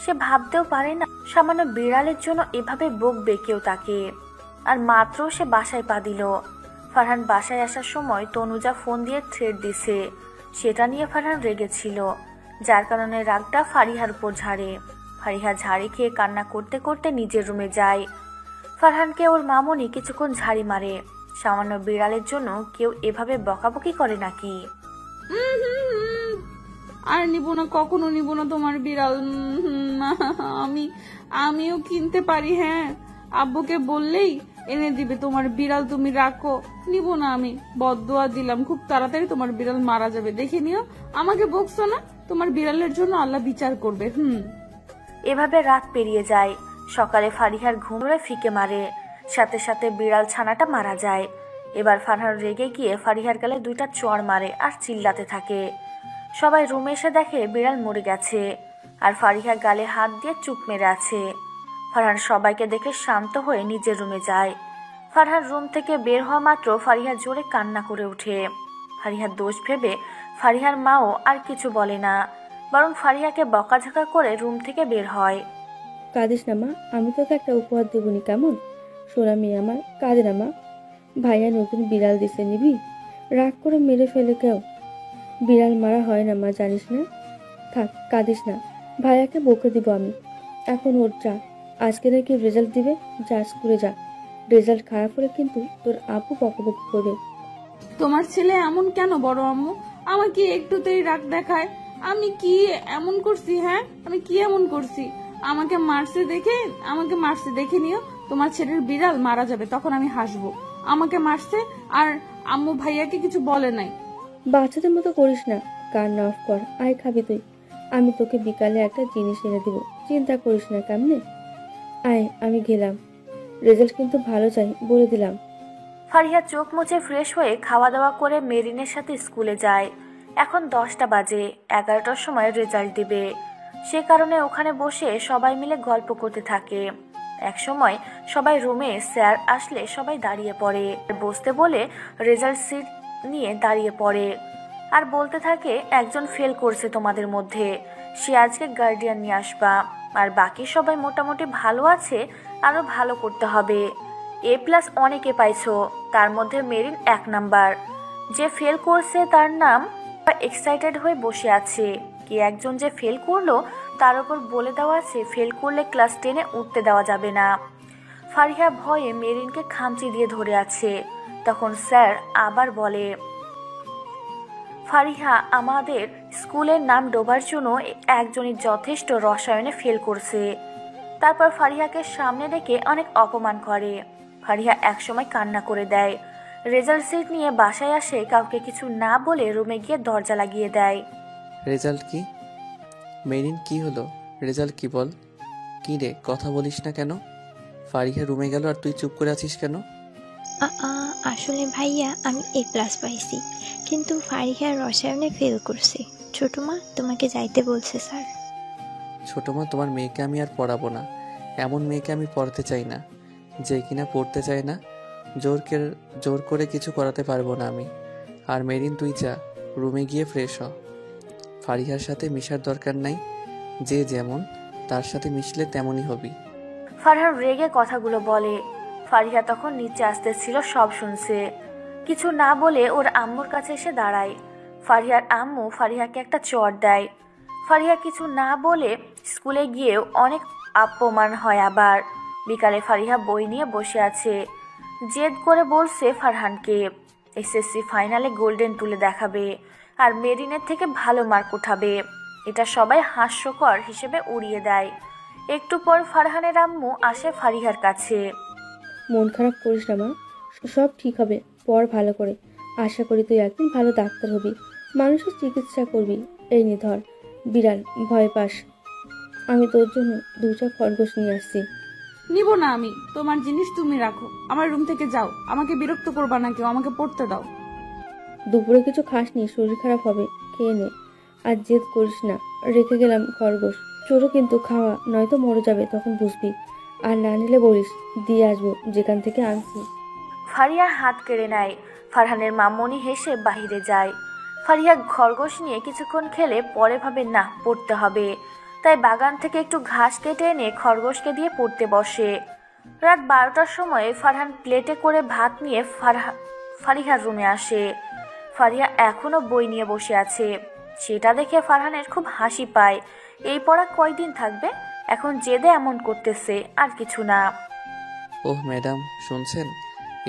B: সে ভাবতেও পারে না সামান্য বিড়ালের জন্য এভাবে বকবে কেউ তাকে। আর মাত্র সে বাসায় পা দিল। ফারহান বাসায় আসার সময় তনুজা ফোন দিয়ে থ্রেট দিছে। সেটা নিয়ে ফারহান রেগেছিল। যার কারণে রাগটা ফারিহার উপর ঝাড়ে। ফারিহা ঝাড়ি খেয়ে কান্না করতে করতে নিজের রুমে যায়। ফারহানকে ওর মামনি কিছুক্ষণ ঝাড়ি মারে। সামান্য বিড়ালের জন্য কেউ এভাবে বকাবকি করে নাকি?
A: আর নিব না, কখনো নিব না তোমার বিড়াল। আমিও কিনতে পারি, হ্যাঁ, আব্বুকে বললেই এনে দিবে তোমার বিড়াল, তুমি রাখো। নিব না আমি, বদদোয়া দিলাম, খুব তাড়াতাড়ি তোমার বিড়াল মারা যাবে, দেখে নিও। আমাকে বকছো না, তোমার বিড়ালের জন্য আল্লাহ বিচার করবে।
B: এভাবে রাত পেরিয়ে যায়। সকালে ফারিহার ঘুমরে ফিকে মারে, সাথে সাথে বিড়াল ছানাটা মারা যায়। এবার ফারহান রেগে গিয়ে ফারিহার গালে 2টা চড় মারে আর চিল্লাতে থাকে। সবাই রুমে এসে দেখে বিড়াল মরে গেছে, আর ফারিহা গালে হাত দিয়ে চুপ মেরে আছে। ফারহান সবাইকে দেখে শান্ত হয়ে নিজের রুমে যায়। ফারহান রুম থেকে বের হওয়া মাত্র ফারিহা জোরে কান্না করে ওঠে। ফারিহার দোষ ভেবে ফারিহার মাও আর কিছু বলে না, বরং ফারিহাকে বকাঝকা করে রুম থেকে বের হয়।
E: কাঁদিস না মা, আমি তোকে একটা উপহার দেবনি কেমন? সোনা মেয়ে আমার, কাঁদে না মা। ভাইয়া নতুন বিড়াল দিছে, নিবি? রাগ করে মেরে ফেলে কেউ? বিড়াল মারা হয় না মা, জানিস না? থাক, কাঁদিস না, ভাইয়াকে বকে দিব আমি। এখন ওর যা, আজকে নাকি রেজাল্ট দিবে, যা স্কুলে যা। রেজাল্ট খারাপ হলে কিন্তু তোর আপু বকাবকি করবে।
A: তোমার ছেলে এমন কেন বড় আম্মু? আমাকে একটুতেই রাগ দেখায়। আমি কি এমন করছি? হ্যাঁ, আমি কি এমন করছি? আমাকে মারছে দেখে নিও। তোমার ছেলের বিড়াল মারা যাবে, তখন আমি হাসবো। আমাকে মারছে আর আম্মু ভাইয়াকে কিছু বলে নাই।
E: বাচ্চাদের মতো করিস না, কান্না অফ কর। আয় খাবি তুই, আমি তোকে বিকালে একটা জিনিস এনে দিব, চিন্তা করিস না। কেমনে? আয়, আমি গেলাম। রেজাল্ট কিন্তু ভালো চাই, বলে দিলাম।
B: ফারিহা চোখ মুছে ফ্রেশ হয়ে খাওয়া দাওয়া করে মেরিনের সাথে স্কুলে যায়। এখন 10টা বাজে, 11টার সময় রেজাল্ট দিবে। সে কারণে ওখানে বসে সবাই মিলে গল্প করতে থাকে। এক সময় সবাই রুমে স্যার আসলে সবাই দাঁড়িয়ে পড়ে। বসতে বলে রেজাল্ট সিট নিয়ে দাঁড়িয়ে পড়ে আর বলতে থাকে, একজন ফেল করছে তোমাদের মধ্যে, সে আজকে গার্ডিয়ান নিয়ে আসবা। আর বাকি সবাই মোটামুটি ভালো আছে, আরো ভালো করতে হবে। A+ অনেকে পাইছো, তার মধ্যে মেরিন 1 নাম্বার। যে ফেল করছে তার নাম। এক্সাইটেড হয়ে বসে আছে। কে একজন যে ফেল করলো তার উপর বলে দেওয়া আছে ফেল করলে ক্লাস 10-এ উঠতে দেওয়া যাবে না। ফারিহা ভয়ে মেরিনকে খামচি দিয়ে ধরে আছে। তখন স্যার আবার বলে, ফারিহা, আমাদের স্কুলের নাম ডোবার জন্য একজনই যথেষ্ট, রসায়নে ফেল করছে। তারপর ফারিহাকে সামনে রেখে অনেক অপমান করে। ফারিহা একসময় কান্না করে দেয়। রেজাল্ট সিট নিয়ে বাসায় আসে, কাউকে কিছু না বলে রুমে গিয়ে দরজা লাগিয়ে দেয়।
C: রেজাল্ট কি? মেরিন, কি হলো? রেজাল্ট কি বল? কি রে, কথা বলিস না কেন? ফারিহা রুমে গেল আর তুই চুপ করে আছিস কেন?
D: আসলে ভাইয়া, আমি A+ পাইছি, কিন্তু ফারিহা রসায়নে ফেল করছে। ছোট মা তোমাকে যাইতে বলছে স্যার।
C: ছোট মা, তোমার মেয়েকে আমি আর পড়াবো না। এমন মেয়েকে আমি পড়তে চাই না, যে কিনা পড়তে চায় না। জোর করে কিছু করাতে পারবো না আমি। আর মেরিন, তুই যা, রুমে গিয়ে ফ্রেশ হ। ফারিহার সাথে মিশার দরকার নাই, যে যেমন তার সাথে মিশলে তেমনই হবি।
B: ফারহান রেগে কথাগুলো বলে। ফারিহা তখন নিচে আসতেছিল, সব শুনছে। কিছু না বলে ওর আম্মুর কাছে এসে দাঁড়ায়। ফারিহার আম্মু ফারিহাকে একটা চড় দেয়। ফারিহা কিছু না বলে স্কুলে গিয়েও অনেক অপমান হয়। আবার বিকালে ফারিহা বই নিয়ে বসে আছে। জেদ করে বলছে ফারহানকে SSC ফাইনালে গোল্ডেন তুলে দেখাবে আর মেরিনের থেকে ভালো মার্ক উঠাবে। এটা সবাই হাস্যকর হিসেবে উড়িয়ে দেয়। একটু পর ফারহানের আম্মু আসে ফারিহার কাছে।
E: মন খারাপ করিস না মা, সব ঠিক হবে। পড় ভালো করে, আশা করি তুই একদিন ভালো ডাক্তার হবি, মানুষের চিকিৎসা করবি। এই নে ধর বিড়াল, ভয় পাস? আমি তোর জন্য 2টা খরগোশ নিয়ে আসছি।
A: নিব না আমি, তোমার জিনিস তুমি রাখো, আমার রুম থেকে যাও। আমাকে বিরক্ত করবা না কেউ, আমাকে পড়তে দাও।
E: দুপুরে কিছু খাসনি, শরীর খারাপ হবে, খেয়ে নে। আর জেদ করিস না, রেখে গেলাম খরগোশ। ছোটো কিন্তু খাওয়া, নয়তো মরে যাবে, তখন বুঝবি। আর না নিলে বলিস, দিয়ে আসবো যেখান থেকে আনছি।
B: ফারিহা হাত কেড়ে নেয়। ফারহানের মামনি হেসে বাহিরে যায়। ফারিহা খরগোশ নিয়ে কিছুক্ষণ খেলে পরে ভাবে, না, পড়তে হবে। তাই বাগান থেকে একটু ঘাস কেটে এনে খরগোশকে দিয়ে পড়তে বসে। রাত 12টার সময় ফারহান প্লেটে করে ভাত নিয়ে ফারিহার রুমে আসে। ফারিহা এখনো বই নিয়ে বসে আছে। সেটা দেখে ফারহানের খুব হাসি পায়। এই পড়া কয়দিন থাকবে, এখন জেদে এমন করতেছে, আর কিছু না।
C: ওহ ম্যাডাম, শুনছেন?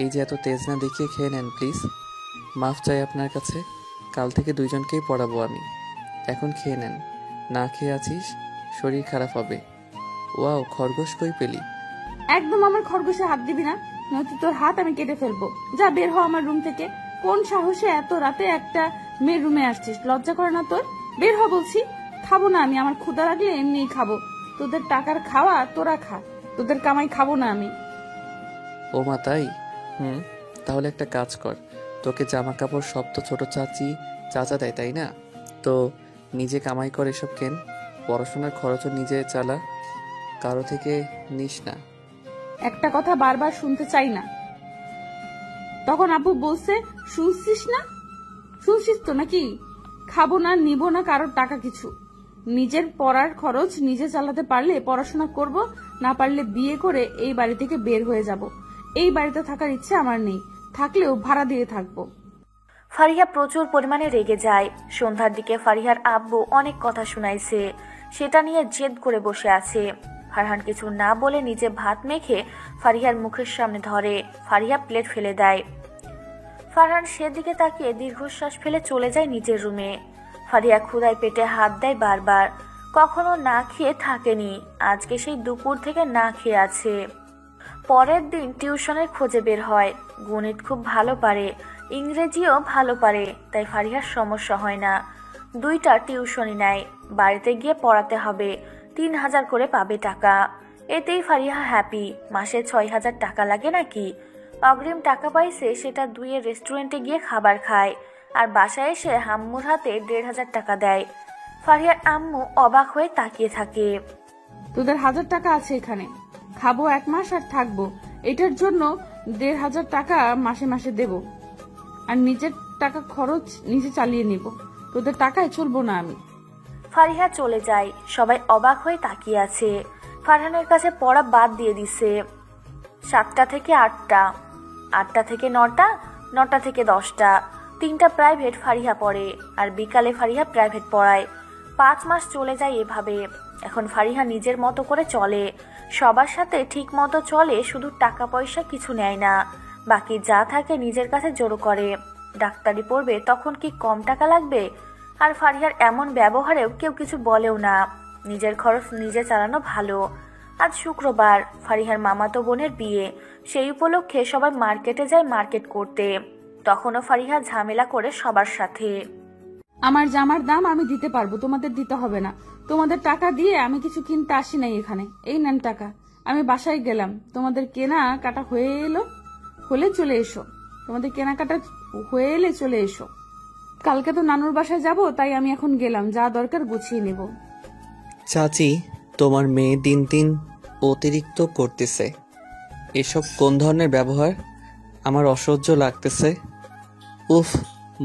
C: এই যে এত তেজ না দেখিয়ে খেয়ে নেন প্লিজ। মাফ চাই আপনার কাছে, কাল থেকে দুইজনকেই পড়াবো আমি। এখন খেয়ে নেন, না খেয়ে আছিস শরীর খারাপ হবে। ওয়াও, খরগোশ কই পেলি?
A: একদম আমার খরগোশে হাত দিবি না, নয়তো তোর হাত আমি কেটে ফেলবো। যা বের হ আমার রুম থেকে। কোন সাহসে এত রাতে একটা মেয়ের রুমে আসছিস? লজ্জা করে না তোর? বের হ বলছি। খাবো না আমি, আমার ক্ষুধা লাগলে এমনিই খাবো। তোদের টাকার খাওয়া তোরা খা, তোদের কামাই খাবো না আমি।
C: ও মা তাই? তাহলে একটা কাজ কর, তোকে জামা কাপড় সব তো ছোট চাচি চাচা দেয় তাই না? তো নিজে কামাই কর, এসব কেন, পড়াশোনার খরচও নিজে চালা, কারো থেকে নিস না।
A: একটা কথা বারবার শুনতে চাই না। তখন আব্বু বলছে, শুনছিস না? শুনছিস তো নাকি? খাবো না, নিব না কারোর টাকা কিছু। নিজের পড়ার খরচ নিজে চালাতে পারলে পড়াশোনা করব, না পারলে বিয়ে করে এই বাড়ি থেকে বের হয়ে যাব। এই বাড়িতে থাকার ইচ্ছে আমার নেই, থাকলেও ভাড়া দিয়ে থাকবো।
B: ফারিহা প্রচুর পরিমাণে রেগে যায়। সন্ধ্যার দিকে ফারিহার আব্বু অনেক কথা শুনাইছে, সেটা নিয়ে জেদ করে বসে আছে। ফারহান কিছু না বলে নিজে ভাত মেখে ফারিহার মুখের সামনে ধরে। ফারিহা প্লেট ফেলে দেয়। ফারহান সেদিকে তাকিয়ে দীর্ঘশ্বাস ফেলে চলে যায় নিজের রুমে। ফারিহা ক্ষুধায় পেটে হাত দেয় বারবার। কখনো না খেয়ে থাকেনি, আজকে সেই দুপুর থেকে না খেয়ে আছে। পরের দিন টিউশনের খোঁজে বের হয়। গণিত খুব ভালো পারে, ইংরেজিও ভালো পারে, তাই ফারিহার সমস্যা হয় না। 2টা টিউশনই নেয়, বাড়িতে গিয়ে পড়াতে হবে। 3000 করে পাবে টাকা। এতেই ফারিহা হ্যাপি। মাসে 6000 টাকা লাগে নাকি? অগ্রিম টাকা পাইছে, সেটা 2 রেস্টুরেন্টে গিয়ে খাবার খায়, আর বাসায় এসে আম্মুর হাতে 1500 টাকা দেয়। ফারিহার আম্মু অবাক হয়ে তাকিয়ে থাকে।
A: তোদের 1000 টাকা আছে এখানে, খাবো 1 মাস আর থাকবো। এটার জন্য 1500 টাকা মাসে মাসে দেব, আর নিজের টাকা খরচ নিজে চালিয়ে নিব। তোদের টাকায় চলবো না আমি।
B: ফারিহা চলে যায়। সবাই অবাক হয়ে তাকিয়ে আছে। ফারহানের কাছে পড়া বাদ দিয়ে দিছে। 7টা থেকে 8টা, 8টা থেকে 9টা, 9টা থেকে 10টা। 3টা প্রাইভেট ফারিহা পড়ে, আর বিকালে ফারিহা প্রাইভেট পড়ায়। 5 মাস চলে যায় এভাবে। এখন ফারিহা নিজের মতো করে চলে, সবার সাথে ঠিক মতো চলে, শুধু টাকা পয়সা কিছু নেয় না, বাকি যা থাকে নিজের কাছে জড়ো করে। ডাক্তারি পড়বে, তখন কি কম টাকা লাগবে? আর ফারিহার এমন ব্যবহারেও কেউ কিছু বলেও না। নিজের খরচ নিজে চালানো ভালো। আজ শুক্রবার, ফারিহার মামাতো বোনের বিয়ে। সেই উপলক্ষে সবাই মার্কেটে যায় মার্কেট করতে। তখনও ফারিহা ঝামেলা করে সবার সাথে।
A: আমার জামার দাম আমি দিতে পারবো, তোমাদের দিতে হবে না। তোমাদের টাকা দিয়ে আমি কিছু কিনতে আসি নাই এখানে। এই নেন টাকা, আমি বাসায় গেলাম। তোমাদের কেনা কাটা হলে চলে এসো। তোমাদের কেনাকাটা হয়ে এলে চলে এসো। কালকে তো নানুর বাসায় যাব, তাই আমি এখন গেলাম, যা দরকার গুছিয়ে নেব।
C: চাচি, তোমার মেয়ে দিন দিন অতিরিক্ত করতেছে। এসব কোন ধরনের ব্যবহার? আমার অসহ্য লাগতেছে। উফ,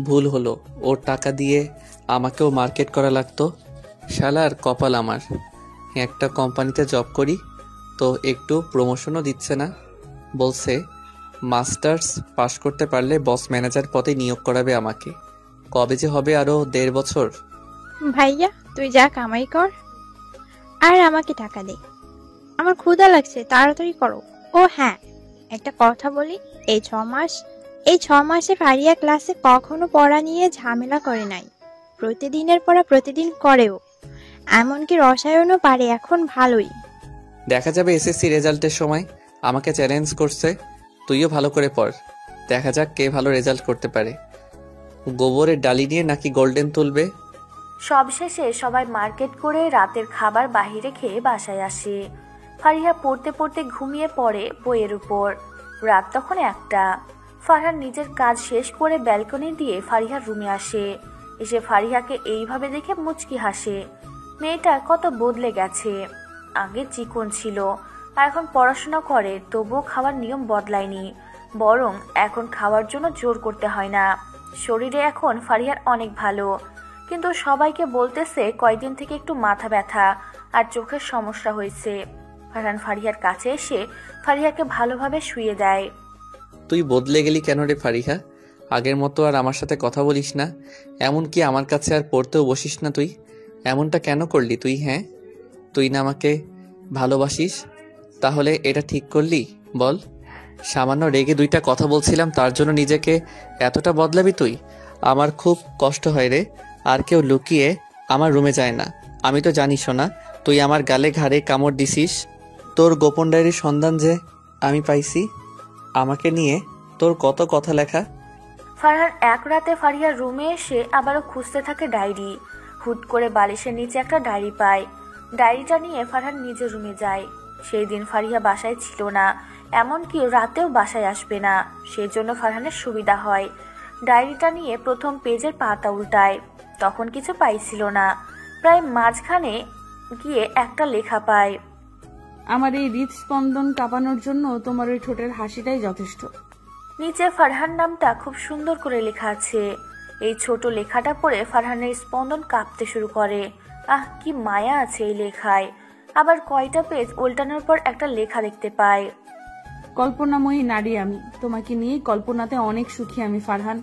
C: ভুল হলো, ওর টাকা দিয়ে আমাকেও মার্কেট করা লাগতো। শালার কপাল আমার। একটা কোম্পানিতে জব করি, তো একটু প্রমোশনও দিচ্ছে না। বলছে মাস্টার্স পাশ করতে পারলে বস ম্যানেজার পদে নিয়োগ করাবে আমাকে। কবে যে হবে, আরো 1.5 বছর।
D: ভাইয়া তুই যা কামাই কর আর আমাকে টাকা দে, আমার ক্ষুধা লাগছে, তাড়াতাড়ি করো। ও হ্যাঁ, একটা কথা বলি, এই 6 মাসে ফারিয়া ক্লাসে কখনো পড়া নিয়ে ঝামেলা করে নাই। প্রতিদিনের পড়া প্রতিদিন করেও, এমনকি রসায়নও পারে এখন ভালোই।
C: দেখা যাবে এসএসসি রেজাল্টের সময়। আমাকে চ্যালেঞ্জ করছে, তুইও ভালো করে পড়, দেখা যাক কে ভালো রেজাল্ট করতে পারে। গোবরের ডালি নিয়ে নাকি গোল্ডেন তুলবে।
B: সবশেষে সবাই মার্কেট করে রাতের খাবার বাহিরে খেয়ে বাসায় আসে। ফারিহা পড়তে পড়তে ঘুমিয়ে পড়ে বইয়ের উপর। রাত তখন 1টা। ফারহান নিজের কাজ শেষ করে ব্যালকনি দিয়ে ফারিহার রুমে আসে। এসে ফারিহাকে এইভাবে দেখে মুচকি হাসে। মেয়েটা কত বদলে গেছে। আগে চিকন ছিল, আর এখন পড়াশোনা করে, তবুও খাওয়ার নিয়ম বদলায়নি, বরং এখন খাওয়ার জন্য জোর করতে হয় না। শরীরে এখন ফারিহার অনেক ভালো, কিন্তু সবাইকে বলতেছে কয়েকদিন থেকে একটু মাথা ব্যথা আর চোখের সমস্যা হয়েছে। ফারহান ফারিহার কাছে এসে ফারিহাকে ভালোভাবে শুইয়ে দেয়।
C: তুই বদলে গেলি কেন রে ফারিহা? আগের মতো আর আমার সাথে কথা বলিস না, এমনকি আমার কাছে আর পড়তেও বসিস না তুই। এমনটা কেন করলি তুই? হ্যাঁ, তুই না আমাকে ভালোবাসিস, তাহলে এটা ঠিক করলি বল? সামান্য রেগে দুইটা কথা বলছিলাম, তার জন্য নিজেকে এতটা বদলাবি তুই? আমার খুব কষ্ট হয় রে। আর কেউ লুকিয়ে আমার রুমে যায় না। আমি তো জানিস না, তুই আমার গালে ঘাড়ে কামড় দিছিস। তোর গোপন ডায়েরির সন্ধান যে আমি পাইছি, আমাকে নিয়ে তোর কত কথা লেখা।
B: ফারহান এক রাতে ফারিয়ার রুমে এসে আবারও খুঁজতে থাকে ডায়েরি। হুট করে বালিশের নিচে একটা ডায়েরি পায়। ডায়েরিটা নিয়ে ফারহান নিজের রুমে যায়। সেই দিন ফারিয়া বাসায় ছিল না, এমনকি রাতেও বাসায় আসবে না। সেই জন্য ফারহানের সুবিধা হয়। ডায়েরিটা নিয়ে প্রথম পেজের পাতা উল্টায়, তখন কিছু পাইছিল না। প্রায় মাঝখানে গিয়ে একটা লেখা পায়।
A: আমার এই হৃদস্পন্দন কাঁপানোর জন্য তোমার ওই ঠোঁটের হাসিটাই যথেষ্ট।
B: নিচে ফারহান নামটা খুব সুন্দর করে লেখা আছে। এই ছোট লেখাটা পড়ে ফারহানের স্পন্দন কাঁপতে শুরু করে। আহ, কি মায়া আছে এই লেখায়। আবার কয়টা পেজ উল্টানোর পর একটা লেখা দেখতে পায়।
A: কল্পনাময়ী নারী আমি, তোমাকে নিয়েই কল্পনাতে অনেক সুখী আমি ফারহান।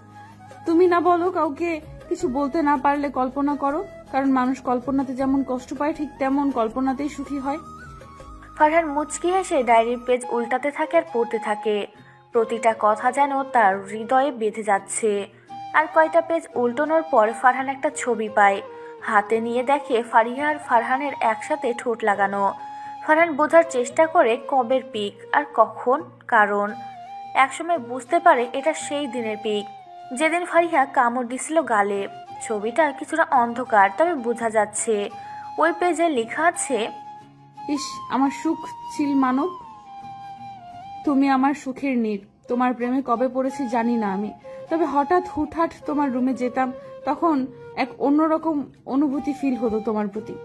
A: তুমি না বলো কাউকে কিছু বলতে না পারলে কল্পনা করো, কারণ মানুষ কল্পনাতে যেমন কষ্ট পায় ঠিক তেমন কল্পনাতেই সুখী হয়।
B: ফারহান মুচকি হেসে ডায়েরির পেজ উল্টাতে থাকে আর পড়তে থাকে। প্রতিটা কথা যেন তার হৃদয়ে বেঁধে যাচ্ছে। আর কয়টা পেজ উল্টানোর পর ফারহান একটা ছবি পায়। হাতে নিয়ে দেখে ফারিহা আর ফারহানের একসাথে ঠোঁট লাগানো। ফারহান বোঝার চেষ্টা করে কবের পিক আর কখন, কারণ একসময় বুঝতে পারে এটা সেই দিনের পিক যেদিন ফারিহা কামড় দিছিল গালে। ছবিটা কিছুটা অন্ধকার, তবে বোঝা যাচ্ছে। ওই পেজে লেখা আছে,
A: ইস, আমার সুখ ছিল মানব, তুমি আমার সুখের নীড়। তোমার প্রেমে কবে পড়েছি জানি না আমি, তবে হঠাৎ হুটহাট তোমার রুমে যেতাম, তখন এক অন্যরকম অনুভূতি ফিল হতো তোমার প্রতি।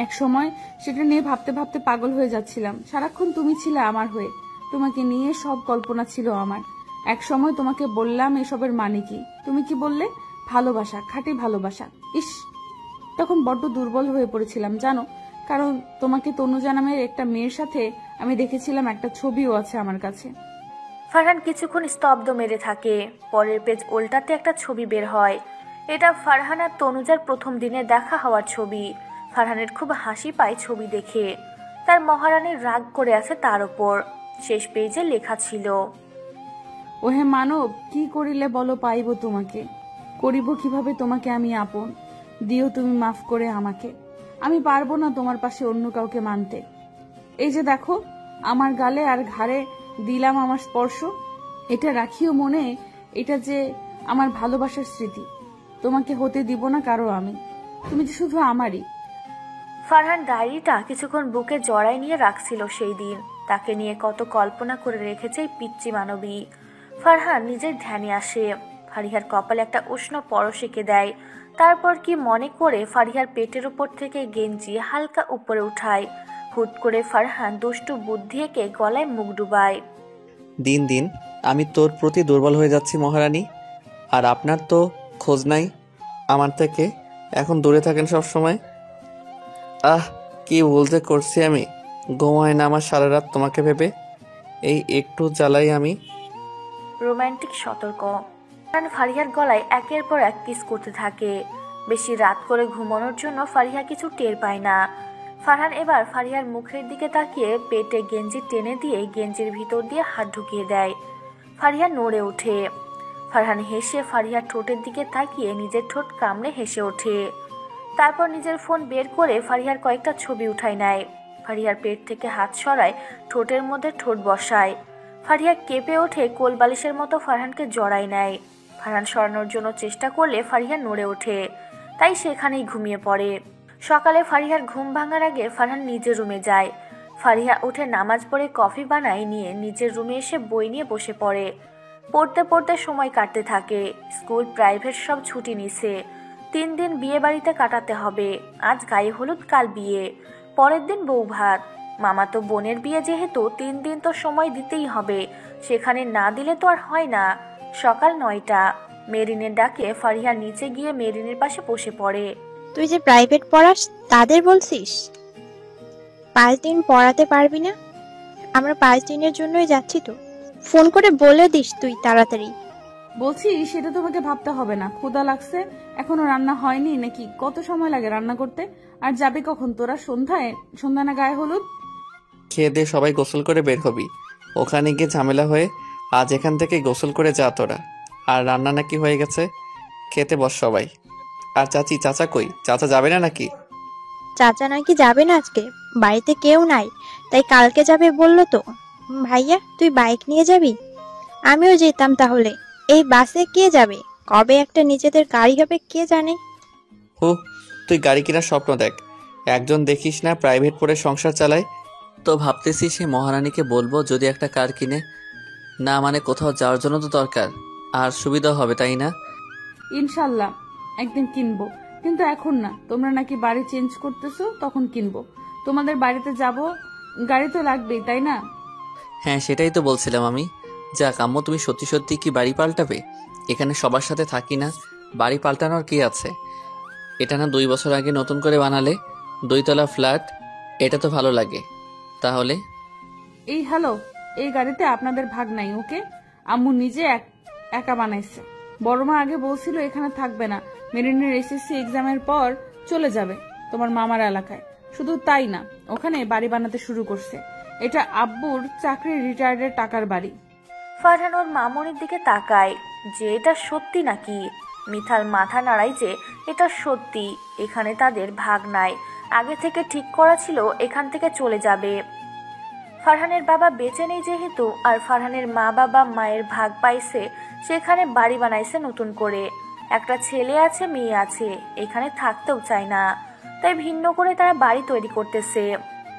A: এক সময় সেটা নিয়ে ভাবতে ভাবতে পাগল হয়ে যাচ্ছিলাম। সারাক্ষণ তুমি ছিলে আমার হয়ে, তোমাকে নিয়ে সব কল্পনা ছিল আমার। এক সময় তোমাকে বললাম এসবের মানে কি, তুমি কি বললে? ভালোবাসা, খাঁটি ভালোবাসা। ইস, তখন বড্ড দুর্বল হয়ে পড়েছিলাম জানো, কারণ তোমাকে তনুজা নামের একটা মেয়ের সাথে আমি দেখেছিলাম, একটা ছবিও আছে আমার কাছে।
B: ফারহান কিছুক্ষণ স্তব্ধ মেরে থাকে। পরের পেজ উল্টাতে একটা ছবি বের হয়। এটা ফারহান আর তনুজার প্রথম দিনে দেখা হওয়ার ছবি। ফারহানের খুব হাসি পায় ছবি দেখে। তার মহারানীর রাগ করে আছে তার ওপর। শেষ পেজে লেখা ছিল,
A: ওহে মানব, কি করিলে বলো পাইব তোমাকে, করিব কিভাবে তোমাকে আমি আপন, দিও তুমি মাফ করে আমাকে। আমি পারবো না তোমার পাশে অন্য কাউকে মানতে। এই যে দেখো, আমার গালে আর ঘাড়ে দিলাম আমার স্পর্শ, এটা রাখিও মনে, এটা যে আমার ভালোবাসার স্মৃতি। তোমাকে হতে দিব না কারো আমি, তুমি যে শুধু আমারই।
B: ফারহান ডায়েরিটা কিছুক্ষণ বুকে জড়ায় নিয়ে রাখছিল সেই দিন। তাকে নিয়ে কত কল্পনা করে রেখেছে এই পিচ্চি মানবী। ফারহান নিজের ধ্যানে আসে। ফারিহার কপালে একটা উষ্ণ পরশ এঁকে দেয়। তারপর কি মনে করে ফারিহার পেটের উপর থেকে গেঞ্জি হালকা উপরে উঠায়। হুট করে ফারহান দুষ্টু বুদ্ধি এঁকে গলায় মুখ ডুবায়।
C: দিন দিন আমি তোর প্রতি দুর্বল হয়ে যাচ্ছি মহারানী। আর আপনার তো খোঁজ নাই আমার থেকে, এখন দূরে থাকেন সব সময়। আহ, কি ভুল যে করছি আমি। ঘুমায় না আমার সারা রাত তোমাকে ভেবে, এই একটু জ্বালাই আমি।
B: রোমান্টিক সতর্ক। ফারিহার গলায় একের পর এক কিস করতে থাকে। বেশি রাত করে ঘুমানোর জন্য ফারিহা কিছু টের পায় না। ফারহান এবার ফারিহার মুখের দিকে তাকিয়ে পেটে গেঞ্জি টেনে দিয়ে গেঞ্জির ভিতর দিয়ে হাত ঢুকিয়ে দেয়। ফারিহা নড়ে ওঠে। ফারহান হেসে ফারিহার ঠোঁটের দিকে তাকিয়ে নিজের ঠোঁট কামড়ে হেসে ওঠে। তারপর নিজের ফোন বের করে ফারিহার কয়েকটা ছবি উঠায় নেয়। ফারিহার পেট থেকে হাত সরায়, ঠোঁটের মধ্যে ঠোঁট বসায়। ফারিহা কেঁপে ওঠে, কোলবালিশের মতো ফারহানকে জড়ায় নেয়। ফারহান সরানোর জন্য চেষ্টা করলে ফারিহা নড়ে ওঠে, তাই সেখানেই ঘুমিয়ে পড়ে। সকালে ফারিহার ঘুম ভাঙার আগে ফারহান নিজের রুমে যায়। ফারিহা উঠে নামাজ পড়ে কফি বানায় নিয়ে নিজের রুমে এসে বই নিয়ে বসে পড়ে। পড়তে পড়তে সময় কাটতে থাকে। স্কুল প্রাইভেট সব ছুটি নিছে। 3 দিন বিয়ে বাড়িতে কাটাতে হবে। আজ গায়ে হলুদ, কাল বিয়ে, পরের দিন বউ ভাত। মামাতো বোনের বিয়ে যেহেতু 3 দিন তো সময় দিতেই হবে, সেখানে না দিলে তো আর হয় না। সকাল 9টা। মেরিনের ডাকে ফারিহা নিচে গিয়ে মেরিনের পাশে বসে পড়ে।
D: তুই যে প্রাইভেট পড়াস তাদের বলছিস 5 দিন পড়াতে পারবি না? আমরা 5 দিনের জন্যই যাচ্ছি তো, ফোন করে বলে দিস তুই তাড়াতাড়ি।
A: বলছি সেটা তোমাকে ভাবতে হবে না। ক্ষুধা লাগছে, এখনো রান্না হয়নি নাকি? কত সময় লাগে রান্না করতে? আর যাবে কখন তোরা? সন্ধ্যা না গায়ে হলুদ?
C: খেয়ে দিয়ে সবাই গোসল করে বের হবি। ওখানে গিয়ে ঝামেলা হয়ে আজ এখান থেকে গোসল করে যা তোরা। আর রান্না নাকি হয়ে গেছে, খেতে বস সবাই। আর চাচা কই? চাচা যাবে না নাকি?
D: চাচা নাকি যাবে না আজকে, বাড়িতে কেউ নাই, তাই কালকে যাবে বললো তো। ভাইয়া তুই বাইক নিয়ে যাবি? আমিও যেতাম তাহলে। এই বাসে কে যাবে? কবে একটা নিজেদের গাড়ি হবে কে জানে।
C: হু, তুই গাড়ি কেনার স্বপ্ন দেখ। একজন দেখিস না প্রাইভেট পড়ে সংসার চালায়, তো ভাবতেছি সে মহারানীকে বলবো যদি একটা কার কিনে। না মানে কোথাও যাওয়ার জন্য তো দরকার, আর সুবিধা হবে তাই না?
A: ইনশাল্লাহ একদিন কিনবো, কিন্তু এখন না। তোমরা নাকি বাড়ি চেঞ্জ করতেছো, তখন কিনবো। তোমাদের বাড়িতে যাব, গাড়ি তো লাগবেই তাই না?
C: হ্যাঁ সেটাই তো বলছিলাম আমি। যাক আম্মু, তুমি সত্যি সত্যি কি বাড়ি পাল্টাবে? এখানে সবার সাথে থাকি না, বাড়ি পাল্টানোর কি আছে? এটা না 2 বছর আগে নতুন করে বানালে, 2 তলা ফ্ল্যাট। এটা তো ভালো লাগে। তাহলে
A: এই হ্যালো, এই গাড়িতে আপনাদের ভাগ নাই, ওকে? আম্মু নিজে একা বানাইছে। বড় মা আগে বলছিল এখানে থাকবে না, মেরিনের এসএসসি এক্সামের পর চলে যাবে তোমার মামার এলাকায়। শুধু তাই না, ওখানে বাড়ি বানাতে শুরু করছে। এটা আব্বুর চাকরির রিটায়ার্ডের টাকার বাড়ি।
B: ফারহান ওর মামনির দিকে তাকায় যে এটা সত্যি নাকি। মিথাল মাথা নাড়ায় যে এটা সত্যি, এখানে তাদের ভাগ নাই। আগে থেকে ঠিক করা ছিল এখান থেকে চলে যাবে। ফারহানের বাবা বেঁচে নেই যেহেতু, আর ফারহানের মা বাবা মায়ের ভাগ পাইছে, সেখানে বাড়ি বানাইছে নতুন করে। একটা ছেলে আছে, মেয়ে আছে, এখানে থাকতেও চায় না, তাই ভিন্ন করে তারা বাড়ি তৈরি করতেছে।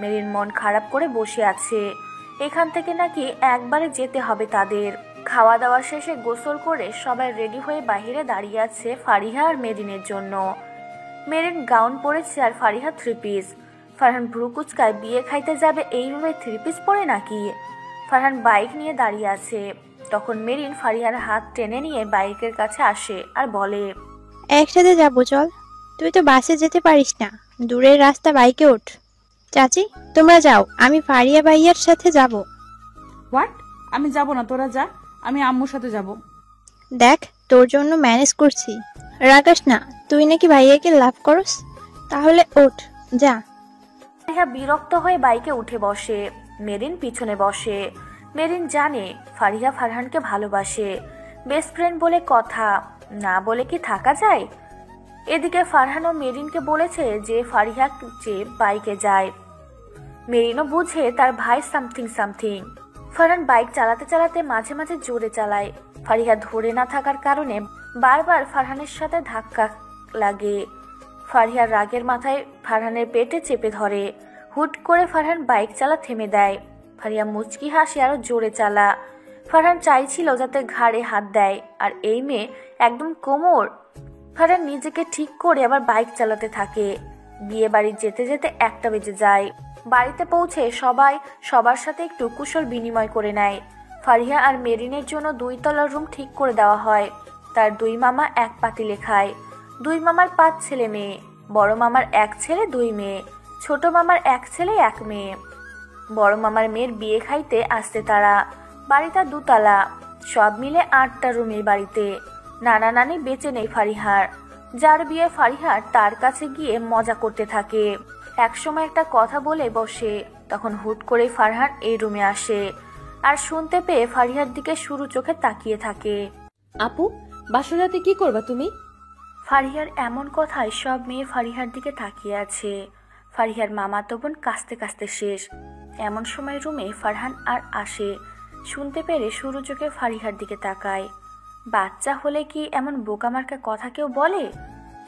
B: মেরিন মন খারাপ করে বসে আছে। এখান থেকে নাকি একবারে যেতে হবে তাদের। খাওয়া দাওয়া শেষে গোসল করে সবাই রেডি হয়ে বাহিরে দাঁড়িয়ে আছে ফারিহা আর মেরিনের জন্য। মেরিন গাউন পরেছে আর ফারিহা 3 পিস। ফারহান ভ্রু কুচকায়, বিয়ে খাইতে যাবে এই রুমে 3 পিস পরে নাকি? ফারহান বাইক নিয়ে দাঁড়িয়ে আছে। তখন মেরিন ফারিহার হাত টেনে নিয়ে বাইকের কাছে আসে আর বলে,
D: একসাথে যাবো চল। তুই তো বাসে যেতে পারিস না, দূরের রাস্তা, বাইকে ওঠ। চাচি তোমরা যাও, আমি ফারিয়া ভাইয়ার সাথে যাব।
A: হোয়াট? আমি যাব না, তোরা যা, আমি আম্মুর সাথে যাব।
D: দেখ তোর জন্য ম্যানেজ করছি, রাগাস না। তুই নাকি ভাইয়াকে লাভ করস, তাহলে ওঠ যা।
B: ফারিহা বিরক্ত হয়ে বাইকে উঠে বসে। মেরিন পিছনে বসে। মেরিন জানে ফারিহা ফারহানকে ভালোবাসে, বেস্ট ফ্রেন্ড বলে কথা, না বলে কি থাকা যায়? এদিকে ফারহানও মেরিনকে বলেছে যে ফারিহা যে বাইকে যায়। মেরিনও বুঝে তার ভাই সামথিং। ফারহান বাইক চালাতে চালাতে মাঝে মাঝে জোরে চালায়। ফারিহা ধরে না থাকার কারণে বারবার ফারহানের সাথে ধাক্কা লাগে। ফারিহার রাগের মাথায় ফারহানের পেটে চেপে ধরে। হুট করে ফারহান বাইক চালা থেমে দেয়। ফারিহা মুচকি হাসি আরো জোরে চালা। ফারহান চাইছিল যাতে ঘাড়ে হাত দেয়, আর এই মেয়ে একদম কোমর। ফারহান নিজেকে ঠিক করে আবার বাইক চালাতে থাকে। বিয়ে বাড়ি যেতে যেতে 1টা বেজে যায়। বাড়িতে পৌঁছে সবাই সবার সাথে একটু কুশল বিনিময় করে নেয়। ফারিহা আর মেরিনের জন্য 2 তলার রুম ঠিক করে দেওয়া হয়। তার 2 মামা এক পাতিলে খায়। 2 মামার 5 ছেলে মেয়ে। বড় মামার 1 ছেলে 2 মেয়ে, ছোট মামার 1 ছেলে 1 মেয়ে। বড় মামার মেয়ের বিয়ে খাইতে আসতে তারা। বাড়িটা 2 তলা, সব মিলে 8টা রুম এই বাড়িতে। নানা নানি বেঁচে নেই ফারিহার। যার বিয়ে ফারিহার তার কাছে গিয়ে মজা করতে থাকে। একসময় একটা কথা বলে বসে, তখন হুট করে ফারহান এই রুমে আসে আর শুনতে পেয়ে ফারিহার দিকে শুরু চোখে তাকিয়ে থাকে।
E: আপু, বাসরাতে কি করবা তুমি?
B: ফারিহার এমন কথায় সব মেয়ে ফারিহার দিকে তাকিয়ে আছে। ফারিহার মামাতো বোন কাঁদতে কাঁদতে শেষ। এমন সময় রুমে ফারহান আর আসে। শুনতে পেরে শুরু চোখে ফারিহার দিকে তাকায়। বাচ্চা হলে কি এমন বোকামার্কা কথা কেউ বলে?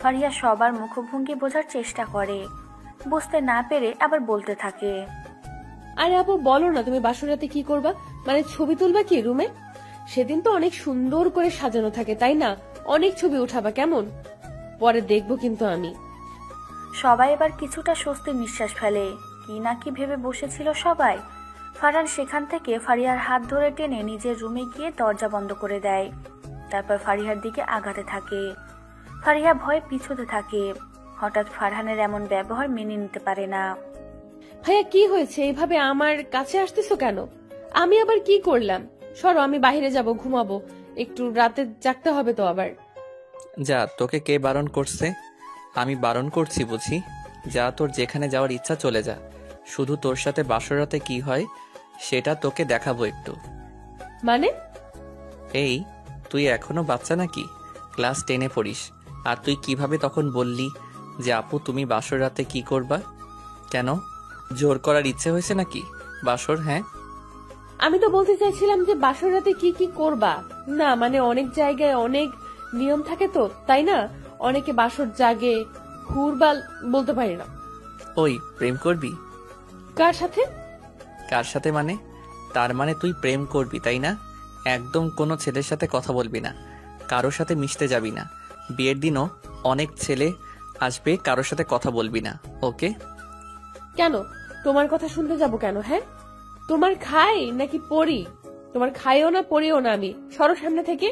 B: ফারিহা সবার মুখভঙ্গি বোঝার চেষ্টা করে, বুঝতে না পেরে আবার বলতে থাকে,
E: আরে আপু বলো না, তুমি বাসরাতে কি করবা? মানে ছবি তুলবা কি রুমে? সেদিন তো অনেক সুন্দর করে সাজানো থাকে তাই না? অনেক ছবি উঠাবা কেমন? পরে দেখবো কিন্তু আমি।
B: সবাই এবার কিছুটা স্বস্তির নিঃশ্বাস ফেলে। কি না কি ভেবে বসেছিল সবাই। ফারহান সেখান থেকে ফারিহার হাত ধরে টেনে নিজের রুমে গিয়ে দরজা বন্ধ করে দেয়। তারপর ফারিহার দিকে আগাতে থাকে। ফারিহা ভয়ে পিছুতে থাকে। হঠাৎ ফারহানের এমন ব্যবহার মেনে নিতে পারে না।
E: ভাইয়া কি হয়েছে? এইভাবে আমার কাছে আসতেছো কেন? আমি আবার কি করলাম? সরো, আমি বাইরে যাব, ঘুমাবো। একটু রাতে জাগতে হবে তো আবার।
C: যা, তোকে কে বারণ করছে? আমি বারণ করছি বুঝি? যা, তোর যেখানে যাওয়ার ইচ্ছা চলে যা। শুধু তোর সাথে বাসর রাতে কি হয় সেটা তোকে দেখাবো একটু।
E: মানে?
C: এই, তুই এখনো বাচ্চা নাকি? ক্লাস 10-এ পড়িস। আর তুই কিভাবে তখন বললি যে আপু তুমি বাসর রাতে কি করবা? কেন, জোর করার ইচ্ছে হয়েছে নাকি? বাসর, হ্যাঁ?
E: আমি তো বলতে চাইছিলাম যে বাসর রাতে কি কি করবা। না মানে অনেক জায়গায় অনেক নিয়ম থাকে তো, তাই না? অনেকে বাসর জাগে, হুরবাল বলতে পারি না।
C: ওই, প্রেম করবি?
E: কার সাথে?
C: কার সাথে মানে? তার মানে তুই প্রেম করবি, তাই না? একদম কোনো ছেলের সাথে কথা বলবি না, কারোর সাথে মিশতে যাবি না। বিয়ের দিনও অনেক ছেলে আসবে, কারোর সাথে কথা বলবি না, ওকে?
E: কেন তোমার কথা শুনতে যাব কেন? হ্যাঁ, তোমার খাই নাকি পড়ি? তোমার খাইও না পড়িও না আমি। সরো সামনে থেকে।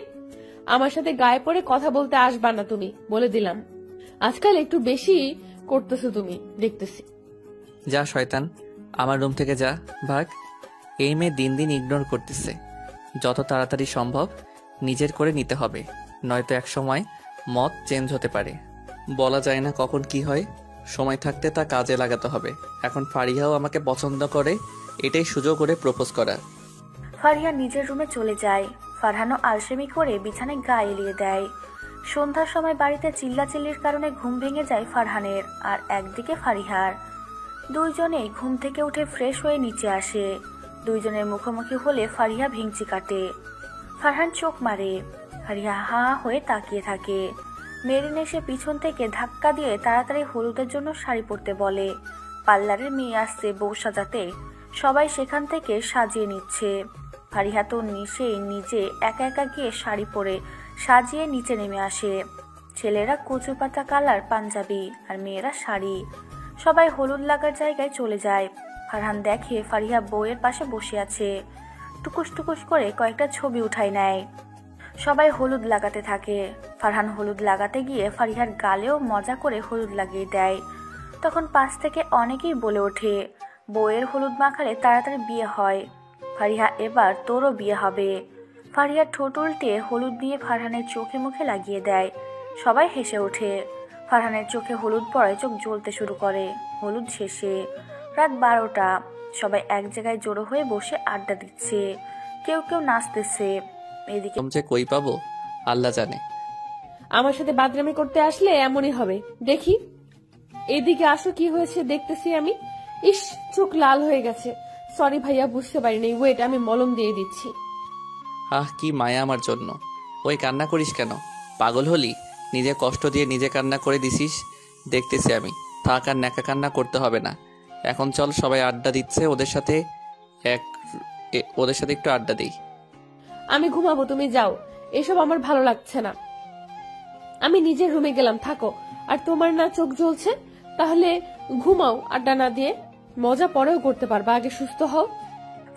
E: আমার সাথে গায়ে পড়ে কথা বলতে আসবা না তুমি, বলে দিলাম। আজকাল একটু বেশি করতেছো তুমি, দেখতেছি।
C: যা শয়তান, আমার রুম থেকে যা, ভাগ। এই মেয়ে দিন দিন ইগনোর করতেছে। যত তাড়াতাড়ি সম্ভব নিজের করে নিতে হবে, নয়তো এক সময় মত চেঞ্জ হতে পারে। বলা যায় না কখন কি হয়, সময় থাকতে তা কাজে লাগাতে হবে। এখন ফারিহাও আমাকে পছন্দ করে, এটাই সুযোগ করে প্রপোজ করা।
B: ফারিহা নিজের রুমে চলে যায়। ফারহানও আলসেমি করে বিছানায় গা এলিয়ে দেয়। সন্ধ্যার সময় বাড়িতে চিল্লাচিল্লির কারণে ঘুম ভেঙে যায় ফারহানের আর একদিকে ফারিহার। দুইজনেই ঘুম থেকে উঠে ফ্রেশ হয়ে নিচে আসে। দুইজনের মুখোমুখি হলে ফারিহা ভেঙচি কাটে। ফারহান চোখ মারে। ফারিহা হা হয়ে তাকিয়ে থাকে। মেরিন এসে পিছন থেকে ধাক্কা দিয়ে তাড়াতাড়ি হলুদের জন্য শাড়ি পরতে বলে। পার্লারের মেয়ে আসছে বউ সাজাতে, সবাই সেখান থেকে সাজিয়ে নিচ্ছে। ফারিহা তো নিজে একা একা গিয়ে শাড়ি পরে সাজিয়ে নিচে নেমে আসে। ছেলেরা কচু পাতা কালার পাঞ্জাবি আর মেয়েরা শাড়ি। সবাই হলুদ লাগার জায়গায় চলে যায়। ফারহান দেখে ফারিহা বউয়ের পাশে বসে আছে। টুকুস টুকুস করে কয়েকটা ছবি উঠাই নেয়। সবাই হলুদ লাগাতে থাকে। ফারহান হলুদ লাগাতে গিয়ে ফারিহার গালেও মজা করে হলুদ লাগিয়ে দেয়। তখন পাশ থেকে অনেকেই বলে ওঠে, বউয়ের হলুদ মাখালে তাড়াতাড়ি বিয়ে হয়। ফারিহা, এবার তোরও বিয়ে হবে। ফারিহার ঠোঁট উল্টে হলুদ নিয়ে ফারহানের চোখে মুখে লাগিয়ে দেয়। সবাই হেসে ওঠে। ফারহানের চোখে হলুদ পড়ায় চোখ জ্বলতে শুরু করে। হলুদ শেষে রাত 12টা। সবাই এক জায়গায় জড়ো হয়ে বসে আড্ডা দিচ্ছে। কেউ কেউ নাচতেছে। এদিকে
C: যে কই পাবো আল্লাহ জানে।
E: আমার সাথে বাদরামি করতে আসলে এমনই হবে, দেখি। এদিকে আসো, কি হয়েছে দেখতেছি আমি। ইস, চোখ লাল হয়ে গেছে। সরি ভাইয়া, বুঝতে পারিনি। ওয়েট, আমি মলম দিয়ে দিচ্ছি।
C: আহ, কি মায়া আমার জন্য। ওই, কান্না করিস কেন? পাগল হলি? নিজে কষ্ট দিয়ে নিজে কান্না করে দিছিস, দেখতেছি আমি। থাক, আর ন্যাকা কান্না করতে হবে না। এখন চল, সবাই আড্ডা দিচ্ছে, ওদের সাথে একটু আড্ডা দিই।
E: আমি ঘুমাবো, তুমি যাও। এসব আমার ভালো লাগছে না। আমি নিজের রুমে গেলাম, থাকো। আর তোমার না চোখ জ্বলছে, তাহলে ঘুমাও আড্ডা না দিয়ে। মজা পরেও করতে পারবা, আগে সুস্থ হও।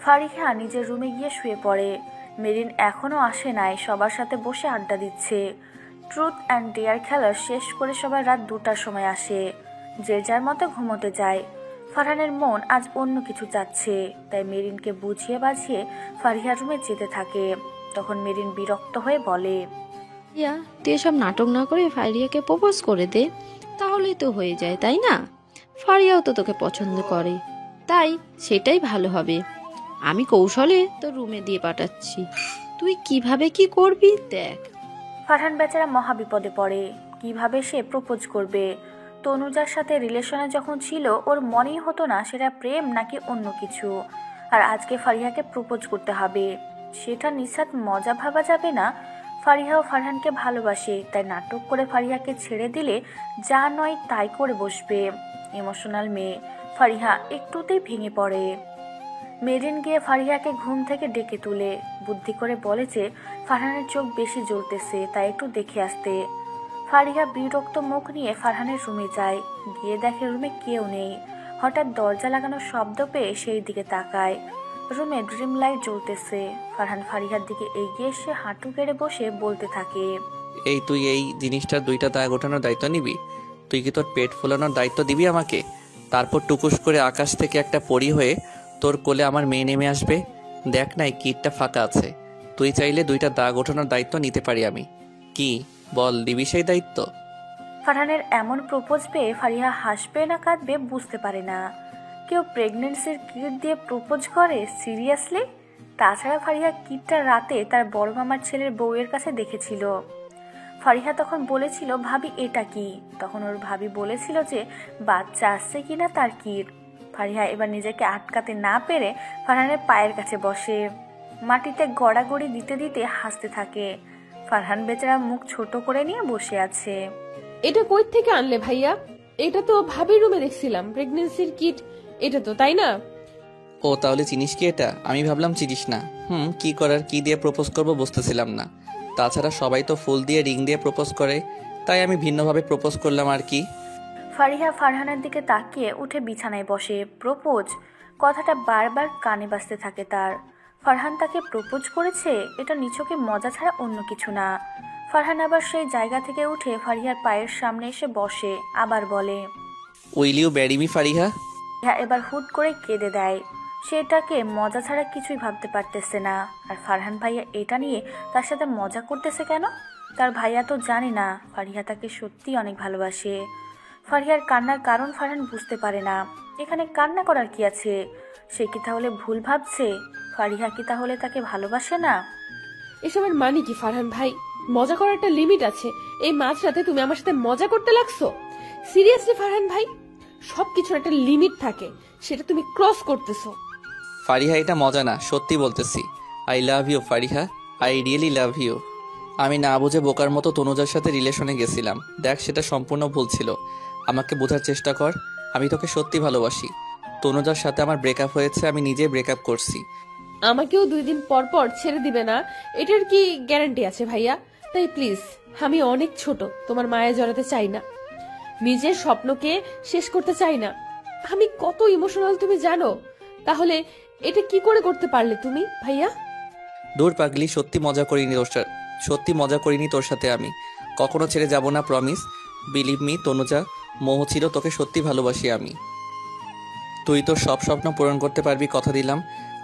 B: ফারিহা নিজের রুমে গিয়ে শুয়ে পড়ে। মেরিন এখনো আসে নাই, সবার সাথে বসে আড্ডা দিচ্ছে। ট্রুথ অ্যান্ড ডেয়ার খেলা শেষ করে সবাই রাত 2টার সময় আসে। যে যার মতো ঘুমোতে যায়। ফারহানের মন আজ অন্য কিছু চাচ্ছে, তাই মেরিনকে বুঝিয়ে বাঝিয়ে ফারিহার রুমে যেতে থাকে। তখন মেরিন বিরক্ত হয়ে বলে,
G: ইয়া, তুই এসব নাটক না করে ফারিয়াকে প্রপোজ করে দে, তাহলেই তো হয়ে যায়, তাই না? ফারিয়াও তো তোকে পছন্দ করে, তাই সেটাই ভালো হবে। আমি কৌশলে তোর রুমে দিয়ে পাঠাচ্ছি, তুই কিভাবে কি করবি দেখ।
B: ফারহান বেচারা মহা বিপদে পড়ে। কিভাবে সে প্রপোজ করবে? তনুজার সাথে রিলেশনে যখন ছিল ওর মনেই হতো না সেটা প্রেম নাকি অন্য কিছু। আর আজকে ফারিহাকে প্রপোজ করতে হবে, সেটা নিছাত মজা ভাবা যাবে না। ফারিহাও ফারহানকে ভালোবাসে, তাই নাটক করে ফারিহাকে ছেড়ে দিলে যা নয় তাই করে বসবে। ইমোশনাল মেয়ে ফারিহা একটুতেই ভেঙে পড়ে। মেরিন গিয়ে ফারিহাকে ঘুম থেকে ডেকে তুলে বুদ্ধি করে বলে যে ফারহানের চোখ বেশি জ্বলতেছে, তাই একটু দেখে আসতে। ফারিহা বিরক্ত মুখ নিয়ে ফারহানের রুমে যায়। গিয়ে দেখে রুমে কেউ নেই। হঠাৎ দরজা লাগানোর শব্দ পেয়ে সেই দিকে তাকায়। রুমে ড্রিম লাইট জ্বলতেছে। ফারহান ফারিহার দিকে এগিয়ে এসে হাঁটু গেড়ে বসে বলতে থাকে,
C: এই, তুই এই জিনিসটার 2টা দাগ ওঠানোর দায়িত্ব নিবি? তুই কি তোর পেট ফোলানোর দায়িত্ব দিবি আমাকে? তারপর টুকুস করে আকাশ থেকে একটা পরী হয়ে তোর কোলে আমার মেয়ে নেমে আসবে। দেখ না, এই কিটটা ফাঁকা আছে, তুই চাইলে 2টা দাগ ওঠানোর দায়িত্ব নিতে পারি আমি। কি বল, দিবি সেই দায়িত্ব?
B: ফারহানের এমন প্রপোজ পেয়ে ফারিহা হাসবে না কাঁদবে বুঝতে পারে না। কেউ প্রেগনেন্সির কিট দিয়ে প্রপোজ করে? সিরিয়াসলি? তাছাড়া ফারিহা কিটটা রাতে তার বড় মামার ছেলের বউয়ের কাছে দেখেছিল। ফারিহা তখন বলেছিল, ভাবি এটা কি? তখন ওর ভাবি বলেছিল যে বাচ্চা আসছে কিনা তার কিট। ফারিহা এবার নিজেকে আটকাতে না পেরে ফারহানের পায়ের কাছে বসে, মাটিতে গড়াগড়ি দিতে দিতে হাসতে থাকে। ফারহান বেচারা মুখ ছোট করে নিয়ে বসে আছে।
E: এটা কই থেকে আনলে ভাইয়া? এটা তো ভাবির রুমে দেখছিলাম, প্রেগনেন্সির কিট এটা তো, তাই না?
C: ও তাহলে চিনিস কি এটা? আমি ভাবলাম চিনিস না। কি করার, কি দিয়ে প্রপোজ করব বুঝতেছিলাম না। তাছাড়া সবাই তো ফুল দিয়ে রিং দিয়ে প্রপোজ করে, তাই আমি ভিন্নভাবে প্রপোজ করলাম আর কি।
B: ফারিহা ফারহানের দিকে তাকিয়ে উঠে বিছানায় বসে। প্রপোজ কথাটা বারবার কানে বাজতে থাকে তার। ফারহান তাকে প্রপোজ করেছে, এটা নিছকে মজা ছাড়া অন্য কিছু না। ফারহান আবার সেই জায়গা থেকে উঠে ফারিহার পায়ের সামনে এসে বসে, আবার বলে,
C: will you marry me Fariha?
B: Fariha এবার হুট করে কেঁদে দেয়। সেটাকে মজা ছাড়া কিছুই ভাবতে পারতেছে না। আর ফারহান ভাইয়া এটা নিয়ে তার সাথে মজা করতেছে কেন? তার ভাইয়া তো জানে না ফারিহা তাকে সত্যি অনেক ভালোবাসে। ফারিহার কান্নার কারণ ফারহান বুঝতে পারে না। এখানে কান্না করার কি আছে? সে কি তাহলে ভুল ভাবছে? ফারিহা কি তাহলে তাকে ভালোবাসে না?
E: এসবের মানে কি ফারহান ভাই? মজা করার একটা লিমিট আছে। এই মাঝরাতে তুমি আমার সাথে মজা করতে লাগছো? সিরিয়াসলি ফারহান ভাই, সবকিছুর একটা লিমিট থাকে, সেটা তুমি ক্রস করতেছো।
C: ফারিহা এটা মজা না, সত্যি বলতেছি। I love you Fariha, I really love you. আমি না বুঝে বোকার মতো তনুজার সাথে রিলেশনে গেছিলাম। দেখ, সেটা সম্পূর্ণ ভুল ছিল। আমাকে বোঝার চেষ্টা কর, আমি তোকে সত্যি ভালোবাসি। তনুজার সাথে আমার ব্রেকআপ হয়েছে, আমি নিজে ব্রেকআপ করছি।
E: আমাকেও 2 দিন পর পর ছেড়ে দিবে না, এটার কি গ্যারান্টি আছে ভাইয়া? তাই প্লিজ, আমি অনেক ছোট, তোমার মায়া জড়াতে চাই না, নিজের স্বপ্নকে শেষ করতে চাই না। আমি কত ইমোশনাল তুমি জানো? তাহলে এটা কি করে করতে পারলে তুমি ভাইয়া?
C: দূর পাগলি, সত্যি মজা করিনি তোর সাথে আমি। কখনো ছেড়ে যাব না, প্রমিস। বিলিভ মি তনুজা, মোহ ছিল, তোকে সত্যি ভালোবাসি আমি। তুই তোর সব স্বপ্ন পূরণ করতে পারবি, কথা দিলাম।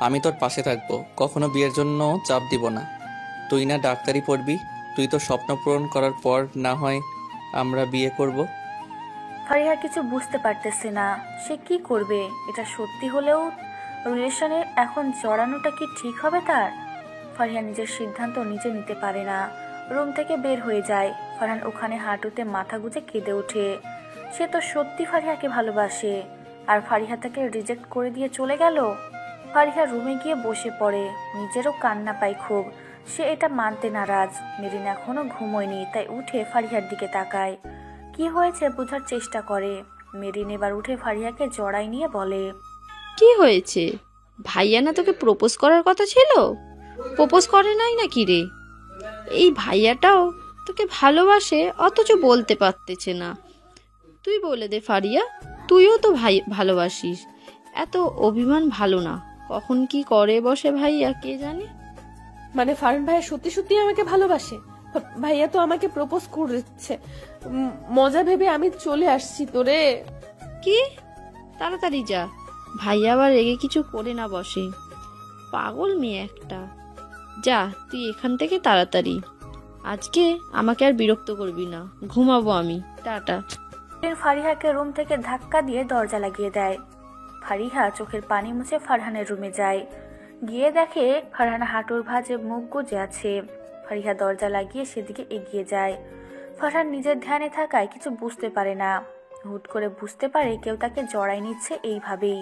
C: আমি তোর পাশে থাকবো, কখনো বিয়ের জন্য চাপ দিব না। তুই না ডাক্তারি পড়বি, তুই তোর স্বপ্ন পূরণ করার পর না হয় আমরা বিয়ে করব।
B: ফারিহা কিছু বুঝতে পারতেছে না সে কি করবে। এটা সত্যি হলেও রিলেশনে এখন জড়ানোটা কি ঠিক হবে তার? ফারিহা নিজের সিদ্ধান্ত নিজে নিতে পারে না। রুম থেকে বের হয়ে যায়। ফারহান ওখানে হাঁটুতে মাথা গুজে কেঁদে ওঠে। সে তো সত্যি ফারিহাকে ভালোবাসে, আর ফারিহা তাকে রিজেক্ট করে দিয়ে চলে গেল। ফারিহা রুমে গিয়ে বসে পড়ে। নিজেরও কান্না পায় খুব। সে এটা মানতে নারাজ। মেরিন এখনো ঘুমোয়নি, তাই উঠে ফারিহার দিকে তাকায়। কি হয়েছে বোঝার চেষ্টা করে। মেরিন এবার উঠে ফারিহাকে জড়াই নিয়ে বলে,
G: কি হয়েছে? ভাইয়া না তোকে প্রপোজ করার কথা ছিল? প্রপোজ করে নাই নাকি রে? এই ভাইয়াটাও তোকে ভালোবাসে, অথচ বলতে পারতেছে না। তুই বলে দে ফারিয়া, তুইও তো ভাই ভালোবাসিস। এত অভিমান ভালো না। কখন কি করে বসে ভাইয়া কে জানে।
E: মানে ফারহান ভাইয়া সত্যি সত্যি আমাকে ভালোবাসে? ভাইয়া তো আমাকে প্রপোজ করেছে, মজা ভেবে আমি চলে আসছি তোরে।
G: কি? তাড়াতাড়ি যা, ভাইয়া আবার রেগে কিছু করে না বসে। পাগল মেয়ে একটা। যা তুই এখান থেকে তাড়াতাড়ি। আজকে আমাকে আর বিরক্ত করবি না, ঘুমাবো আমি, টাটা।
B: ফারিহাকে রুম থেকে ধাক্কা দিয়ে দরজা লাগিয়ে দেয়। ফারিহা চোখের পানি মুছে ফারহানের রুমে যায়। গিয়ে দেখে ফারহান হাঁটুর ভাঁজে মুখ গুজে আছে। ফারিহা দরজা লাগিয়ে সেদিকে এগিয়ে যায়। ফারহান নিজের ধ্যানে থাকায় কিছু বুঝতে পারে না। হুট করে বুঝতে পারে কেউ তাকে জড়াই নিচ্ছে এইভাবেই।